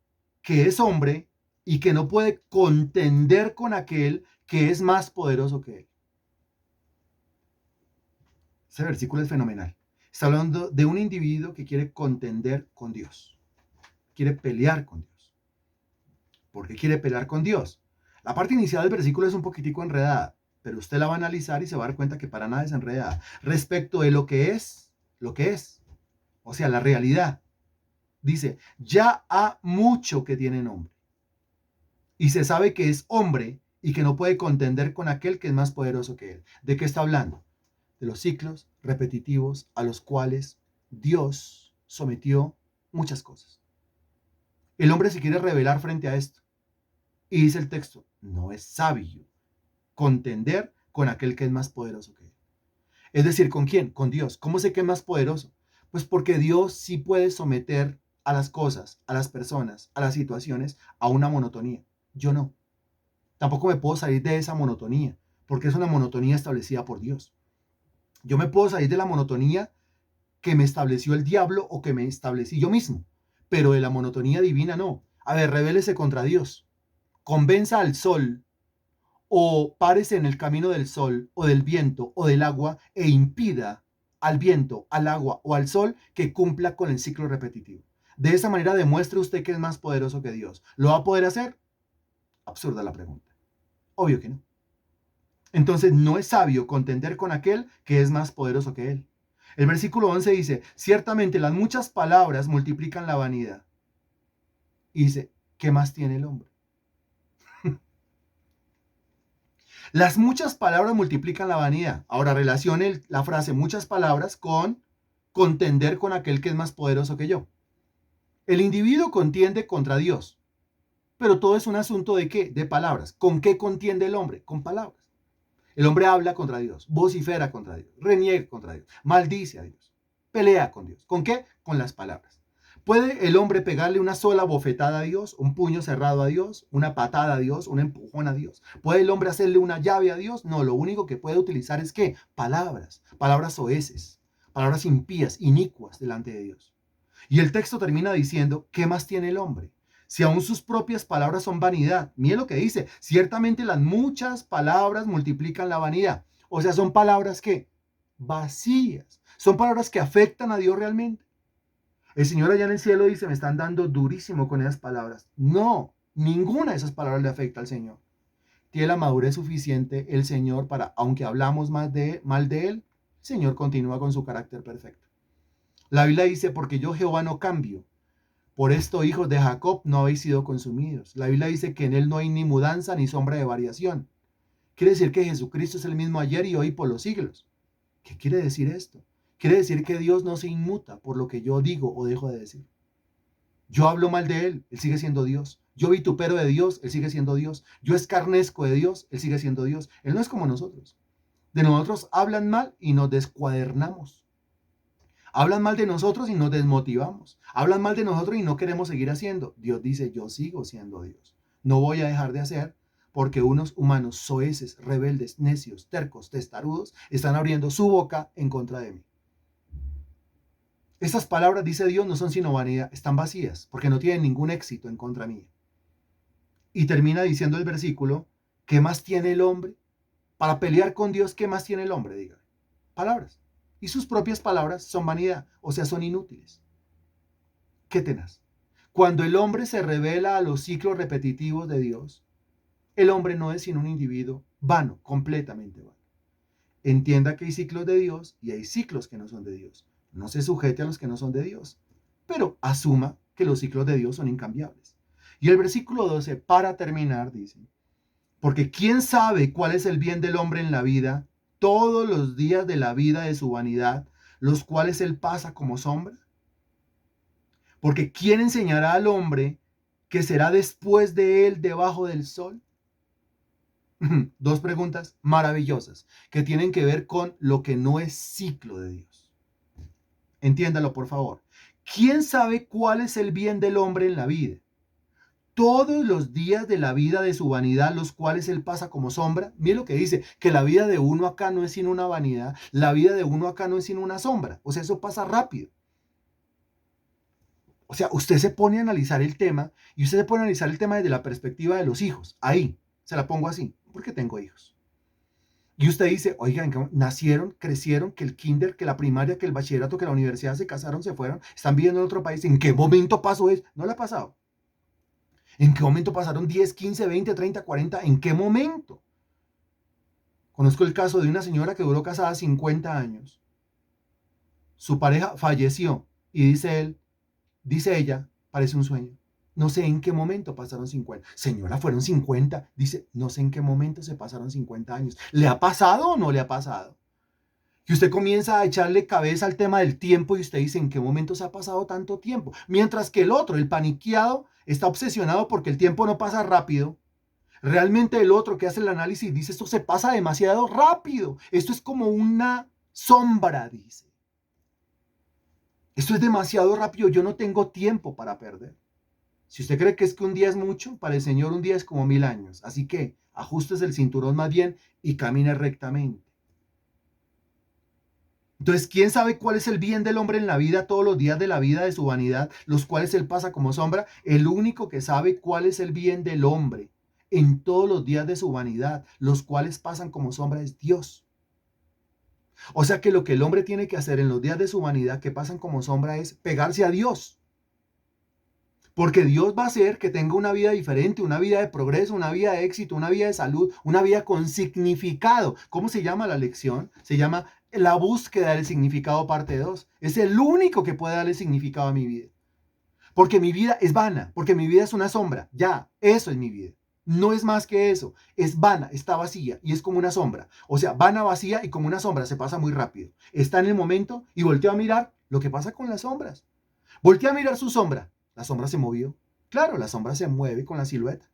que es hombre y que no puede contender con aquel que es más poderoso que él. Ese versículo es fenomenal. Está hablando de un individuo que quiere contender con Dios. Quiere pelear con Dios. ¿Por qué quiere pelear con Dios? La parte inicial del versículo es un poquitico enredada, pero usted la va a analizar y se va a dar cuenta que para nada es enredada. Respecto de lo que es, o sea, la realidad. Dice, ya ha mucho que tiene nombre. Y se sabe que es hombre y que no puede contender con aquel que es más poderoso que él. ¿De qué está hablando? De los ciclos repetitivos a los cuales Dios sometió muchas cosas. El hombre se quiere rebelar frente a esto. Y dice el texto, no es sabio contender con aquel que es más poderoso que él. Es decir, ¿con quién? Con Dios. ¿Cómo sé que es más poderoso? Pues porque Dios sí puede someter a las cosas, a las personas, a las situaciones, a una monotonía. Yo no. Tampoco me puedo salir de esa monotonía, porque es una monotonía establecida por Dios. Yo me puedo salir de la monotonía que me estableció el diablo o que me establecí yo mismo, pero de la monotonía divina no. A ver, rebélese contra Dios. Convenza al sol o párese en el camino del sol o del viento o del agua e impida al viento, al agua o al sol que cumpla con el ciclo repetitivo. De esa manera demuestre usted que es más poderoso que Dios. ¿Lo va a poder hacer? Absurda la pregunta. Obvio que no. Entonces no es sabio contender con aquel que es más poderoso que él. El versículo 11 dice, ciertamente las muchas palabras multiplican la vanidad. Y dice, ¿qué más tiene el hombre? Las muchas palabras multiplican la vanidad. Ahora relacione la frase muchas palabras con contender con aquel que es más poderoso que yo. El individuo contiende contra Dios, pero todo es un asunto de qué, de palabras. ¿Con qué contiende el hombre? Con palabras. El hombre habla contra Dios, vocifera contra Dios, reniega contra Dios, maldice a Dios, pelea con Dios. ¿Con qué? Con las palabras. ¿Puede el hombre pegarle una sola bofetada a Dios, un puño cerrado a Dios, una patada a Dios, un empujón a Dios? ¿Puede el hombre hacerle una llave a Dios? No, lo único que puede utilizar es ¿qué? Palabras, palabras soeces, palabras impías, inicuas delante de Dios. Y el texto termina diciendo, ¿qué más tiene el hombre? Si aún sus propias palabras son vanidad. Mire lo que dice, ciertamente las muchas palabras multiplican la vanidad. O sea, son palabras que vacías, son palabras que afectan a Dios realmente. El Señor allá en el cielo dice, me están dando durísimo con esas palabras. No, ninguna de esas palabras le afecta al Señor. Tiene la madurez suficiente el Señor para, aunque hablamos mal de Él, el Señor continúa con su carácter perfecto. La Biblia dice, porque yo Jehová no cambio. Por esto, hijos de Jacob, no habéis sido consumidos. La Biblia dice que en él no hay ni mudanza ni sombra de variación. Quiere decir que Jesucristo es el mismo ayer y hoy por los siglos. ¿Qué quiere decir esto? Quiere decir que Dios no se inmuta por lo que yo digo o dejo de decir. Yo hablo mal de él, él sigue siendo Dios. Yo vitupero de Dios, él sigue siendo Dios. Yo escarnezco de Dios, él sigue siendo Dios. Él no es como nosotros. De nosotros hablan mal y nos descuadernamos. Hablan mal de nosotros y nos desmotivamos. Hablan mal de nosotros y no queremos seguir haciendo. Dios dice, yo sigo siendo Dios. No voy a dejar de hacer porque unos humanos soeces, rebeldes, necios, tercos, testarudos, están abriendo su boca en contra de mí. Estas palabras, dice Dios, no son sino vanidad, están vacías porque no tienen ningún éxito en contra mía. Y termina diciendo el versículo, ¿qué más tiene el hombre? Para pelear con Dios, ¿qué más tiene el hombre? Diga, palabras. Y sus propias palabras son vanidad, o sea, son inútiles. Qué tenaz. Cuando el hombre se revela a los ciclos repetitivos de Dios, el hombre no es sino un individuo vano, completamente vano. Entienda que hay ciclos de Dios y hay ciclos que no son de Dios. No se sujete a los que no son de Dios, pero asuma que los ciclos de Dios son incambiables. Y el versículo 12, para terminar, dice, porque ¿quién sabe cuál es el bien del hombre en la vida? Todos los días de la vida de su vanidad, los cuales él pasa como sombra? Porque ¿quién enseñará al hombre que será después de él debajo del sol? Dos preguntas maravillosas que tienen que ver con lo que no es ciclo de Dios. Entiéndalo, por favor. ¿Quién sabe cuál es el bien del hombre en la vida? Todos los días de la vida de su vanidad, los cuales él pasa como sombra. Mire lo que dice, que la vida de uno acá no es sino una vanidad, la vida de uno acá no es sino una sombra. O sea, eso pasa rápido. O sea, usted se pone a analizar el tema y usted se pone a analizar el tema desde la perspectiva de los hijos. Ahí, se la pongo así, porque tengo hijos. Y usted dice, oigan, nacieron, crecieron, que el kinder, que la primaria, que el bachillerato, que la universidad, se casaron, se fueron, están viviendo en otro país. ¿En qué momento pasó eso? No le ha pasado. ¿En qué momento pasaron 10, 15, 20, 30, 40? ¿En qué momento? Conozco el caso de una señora que duró casada 50 años. Su pareja falleció y dice ella, parece un sueño. No sé en qué momento pasaron 50. Señora, fueron 50. Dice, no sé en qué momento se pasaron 50 años. ¿Le ha pasado o no le ha pasado? Y usted comienza a echarle cabeza al tema del tiempo y usted dice, ¿en qué momento se ha pasado tanto tiempo? Mientras que el otro, el paniqueado, está obsesionado porque el tiempo no pasa rápido. Realmente el otro que hace el análisis dice, esto se pasa demasiado rápido. Esto es como una sombra, dice. Esto es demasiado rápido, yo no tengo tiempo para perder. Si usted cree que es que un día es mucho, para el Señor un día es como 1000 años. Así que ajustes el cinturón más bien y camine rectamente. Entonces, ¿quién sabe cuál es el bien del hombre en la vida todos los días de la vida de su vanidad, los cuales él pasa como sombra? El único que sabe cuál es el bien del hombre en todos los días de su vanidad, los cuales pasan como sombra, es Dios. O sea que lo que el hombre tiene que hacer en los días de su vanidad que pasan como sombra es pegarse a Dios. Porque Dios va a hacer que tenga una vida diferente, una vida de progreso, una vida de éxito, una vida de salud, una vida con significado. ¿Cómo se llama la lección? Se llama la búsqueda del significado parte 2. Es el único que puede darle significado a mi vida. Porque mi vida es vana, porque mi vida es una sombra. Ya, eso es mi vida. No es más que eso. Es vana, está vacía y es como una sombra. O sea, vana, vacía y como una sombra, se pasa muy rápido. Está en el momento y volteo a mirar lo que pasa con las sombras. Volteé a mirar su sombra. La sombra se movió. Claro, la sombra se mueve con la silueta.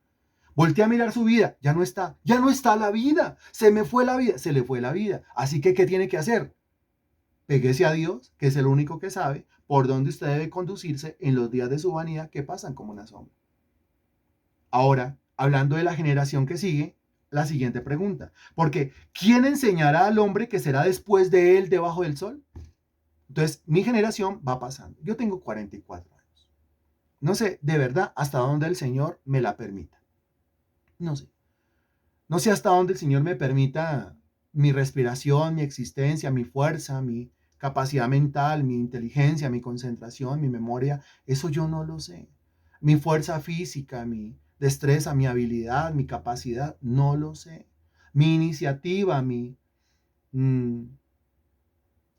Volteé a mirar su vida. Ya no está la vida. Se me fue la vida. Se le fue la vida. Así que, ¿qué tiene que hacer? Péguese a Dios, que es el único que sabe por dónde usted debe conducirse en los días de su vanidad que pasan como una sombra. Ahora, hablando de la generación que sigue, la siguiente pregunta. Porque, ¿quién enseñará al hombre que será después de él debajo del sol? Entonces, mi generación va pasando. Yo tengo 44 años. No sé, de verdad, hasta dónde el Señor me la permita. No sé. No sé hasta dónde el Señor me permita mi respiración, mi existencia, mi fuerza, mi capacidad mental, mi inteligencia, mi concentración, mi memoria. Eso yo no lo sé. Mi fuerza física, mi destreza, mi habilidad, mi capacidad, no lo sé. Mi iniciativa, mi mm,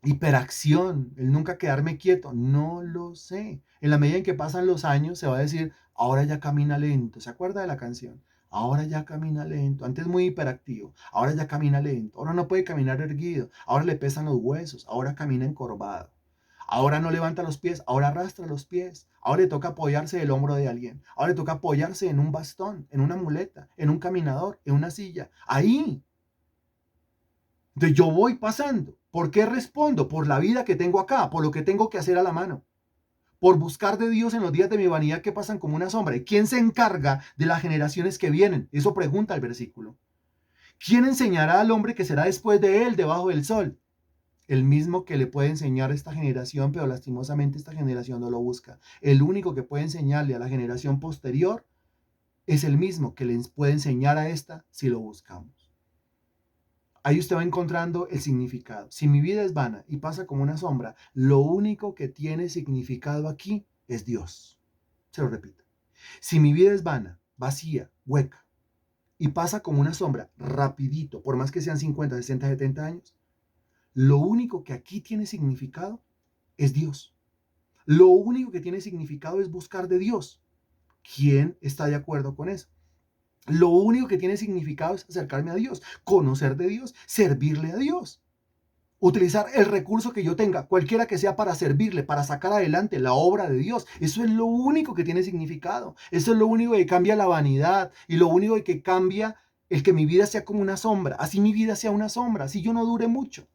hiperacción, el nunca quedarme quieto, no lo sé. En la medida en que pasan los años se va a decir, ahora ya camina lento. ¿Se acuerda de la canción? Ahora ya camina lento. Antes muy hiperactivo. Ahora ya camina lento. Ahora no puede caminar erguido. Ahora le pesan los huesos. Ahora camina encorvado. Ahora no levanta los pies. Ahora arrastra los pies. Ahora le toca apoyarse del hombro de alguien. Ahora le toca apoyarse en un bastón, en una muleta, en un caminador, en una silla. Ahí. Entonces yo voy pasando. ¿Por qué respondo? Por la vida que tengo acá, por lo que tengo que hacer a la mano, por buscar de Dios en los días de mi vanidad que pasan como una sombra. ¿Y quién se encarga de las generaciones que vienen? Eso pregunta el versículo. ¿Quién enseñará al hombre que será después de él debajo del sol? El mismo que le puede enseñar a esta generación, pero lastimosamente esta generación no lo busca. El único que puede enseñarle a la generación posterior es el mismo que les puede enseñar a esta si lo buscamos. Ahí usted va encontrando el significado. Si mi vida es vana y pasa como una sombra, lo único que tiene significado aquí es Dios. Se lo repito. Si mi vida es vana, vacía, hueca y pasa como una sombra, rapidito, por más que sean 50, 60, 70 años, lo único que aquí tiene significado es Dios. Lo único que tiene significado es buscar de Dios. ¿Quién está de acuerdo con eso? Lo único que tiene significado es acercarme a Dios, conocer de Dios, servirle a Dios. utilizar el recurso que yo tenga, cualquiera que sea, para servirle, para sacar adelante la obra de Dios. Eso es lo único que tiene significado. Eso es lo único que cambia la vanidad y lo único que cambia el que mi vida sea como una sombra. Así mi vida sea una sombra, así yo no dure mucho.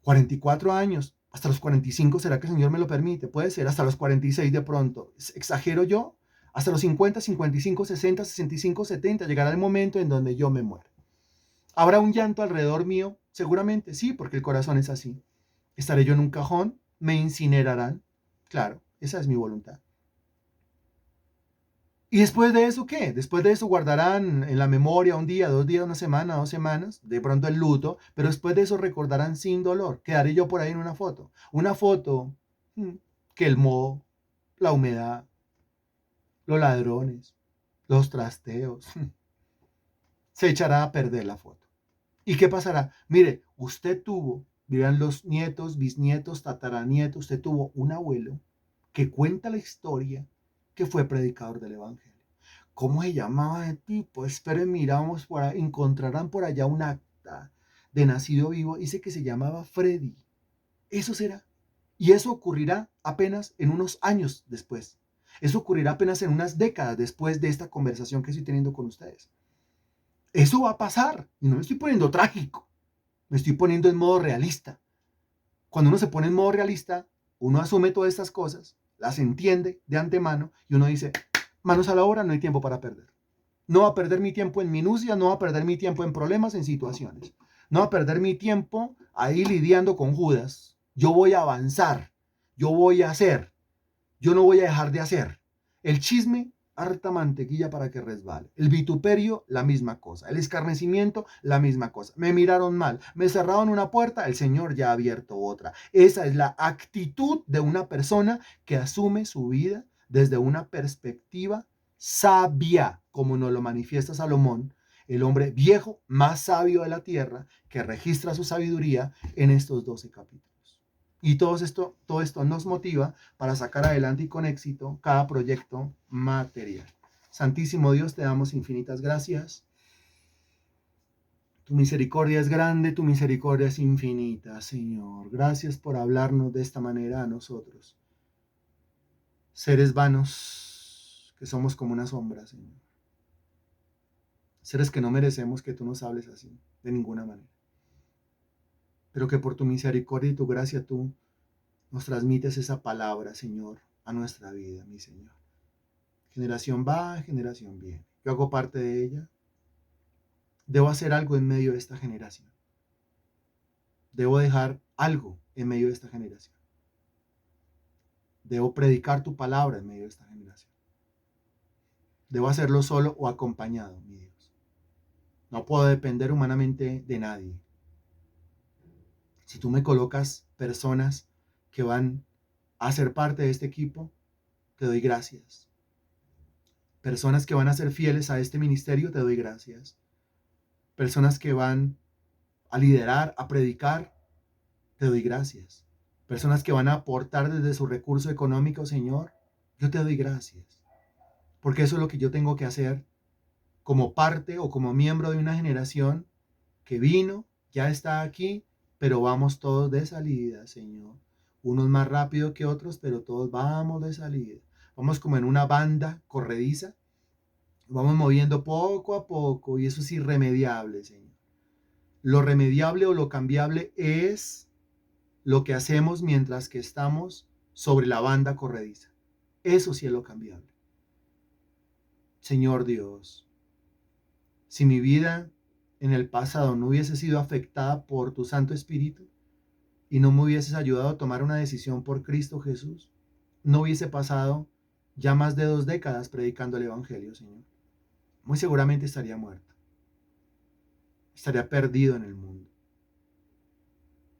44 años, hasta los 45, ¿será que el Señor me lo permite? Puede ser, hasta los 46 de pronto. ¿Exagero yo? Hasta los 50, 55, 60, 65, 70, llegará el momento en donde yo me muera. ¿Habrá un llanto alrededor mío? Seguramente sí, porque el corazón es así. ¿Estaré yo en un cajón? ¿Me incinerarán? Claro, esa es mi voluntad. ¿Y después de eso qué? Después de eso guardarán en la memoria un día, 2 días, una semana, 2 semanas, de pronto el luto, pero después de eso recordarán sin dolor. Quedaré yo por ahí en una foto. Una foto que el moho, la humedad, los ladrones, los trasteos, se echará a perder la foto. ¿Y qué pasará? Mire, usted tuvo, dirán los nietos, bisnietos, tataranietos, usted tuvo un abuelo que cuenta la historia que fue predicador del Evangelio. ¿Cómo se llamaba el tipo? Esperen, miramos por ahí, encontrarán por allá un acta de nacido vivo. Dice que se llamaba Freddy. Eso será. Y eso ocurrirá apenas en unos años después. Eso ocurrirá apenas en unas décadas después de esta conversación que estoy teniendo con ustedes. Eso va a pasar. Y no me estoy poniendo trágico. Me estoy poniendo en modo realista. Cuando uno se pone en modo realista, uno asume todas estas cosas, las entiende de antemano y uno dice, manos a la obra, no hay tiempo para perder. No va a perder mi tiempo en minucias, no va a perder mi tiempo en problemas, en situaciones. No va a perder mi tiempo ahí lidiando con Judas. Yo voy a avanzar, yo voy a hacer, yo no voy a dejar de hacer. El chisme, harta mantequilla para que resbale. El vituperio, la misma cosa. El escarnecimiento, la misma cosa. Me miraron mal, me cerraron una puerta, el Señor ya ha abierto otra. Esa es la actitud de una persona que asume su vida desde una perspectiva sabia, como nos lo manifiesta Salomón, el hombre viejo más sabio de la tierra, que registra su sabiduría en estos 12 capítulos. Y todo esto nos motiva para sacar adelante y con éxito cada proyecto material. Santísimo Dios, te damos infinitas gracias. Tu misericordia es grande, tu misericordia es infinita, Señor. Gracias por hablarnos de esta manera a nosotros, seres vanos, que somos como una sombra, Señor. Seres que no merecemos que tú nos hables así, de ninguna manera. Pero que por tu misericordia y tu gracia tú nos transmites esa palabra, Señor, a nuestra vida, mi Señor. Generación va, generación viene. Yo hago parte de ella. Debo hacer algo en medio de esta generación. Debo dejar algo en medio de esta generación. Debo predicar tu palabra en medio de esta generación. Debo hacerlo solo o acompañado, mi Dios. No puedo depender humanamente de nadie. Si tú me colocas personas que van a ser parte de este equipo, te doy gracias. Personas que van a ser fieles a este ministerio, te doy gracias. Personas que van a liderar, a predicar, te doy gracias. Personas que van a aportar desde su recurso económico, Señor, yo te doy gracias. Porque eso es lo que yo tengo que hacer como parte o como miembro de una generación que vino, ya está aquí, pero vamos todos de salida, Señor. Unos más rápido que otros, pero todos vamos de salida. Vamos como en una banda corrediza. Vamos moviendo poco a poco y eso es irremediable, Señor. Lo remediable o lo cambiable es lo que hacemos mientras que estamos sobre la banda corrediza. Eso sí es lo cambiable. Señor Dios, si mi vida en el pasado no hubiese sido afectada por tu Santo Espíritu y no me hubieses ayudado a tomar una decisión por Cristo Jesús, no hubiese pasado ya más de 2 décadas predicando el Evangelio, Señor. Muy seguramente estaría muerto. Estaría perdido en el mundo.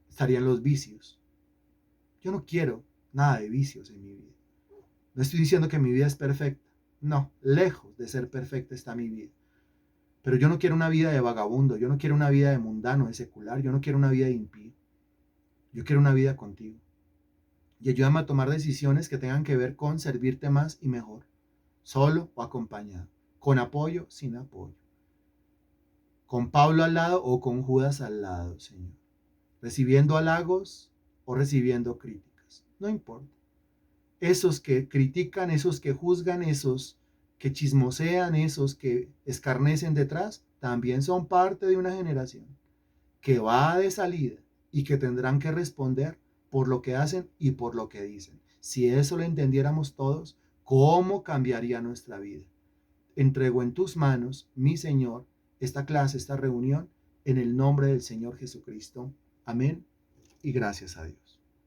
Estaría en los vicios. Yo no quiero nada de vicios en mi vida. No estoy diciendo que mi vida es perfecta. No, lejos de ser perfecta está mi vida. Pero yo no quiero una vida de vagabundo. Yo no quiero una vida de mundano, de secular. Yo no quiero una vida de impío. Yo quiero una vida contigo. Y ayúdame a tomar decisiones que tengan que ver con servirte más y mejor. Solo o acompañado. Con apoyo, sin apoyo. Con Pablo al lado o con Judas al lado, Señor. recibiendo halagos o recibiendo críticas. No importa. Esos que critican, esos que juzgan, esos que chismosean, esos que escarnecen detrás, también son parte de una generación que va de salida y que tendrán que responder por lo que hacen y por lo que dicen. Si eso lo entendiéramos todos, ¿cómo cambiaría nuestra vida? Entrego en tus manos, mi Señor, esta clase, esta reunión, en el nombre del Señor Jesucristo. Amén y gracias a Dios.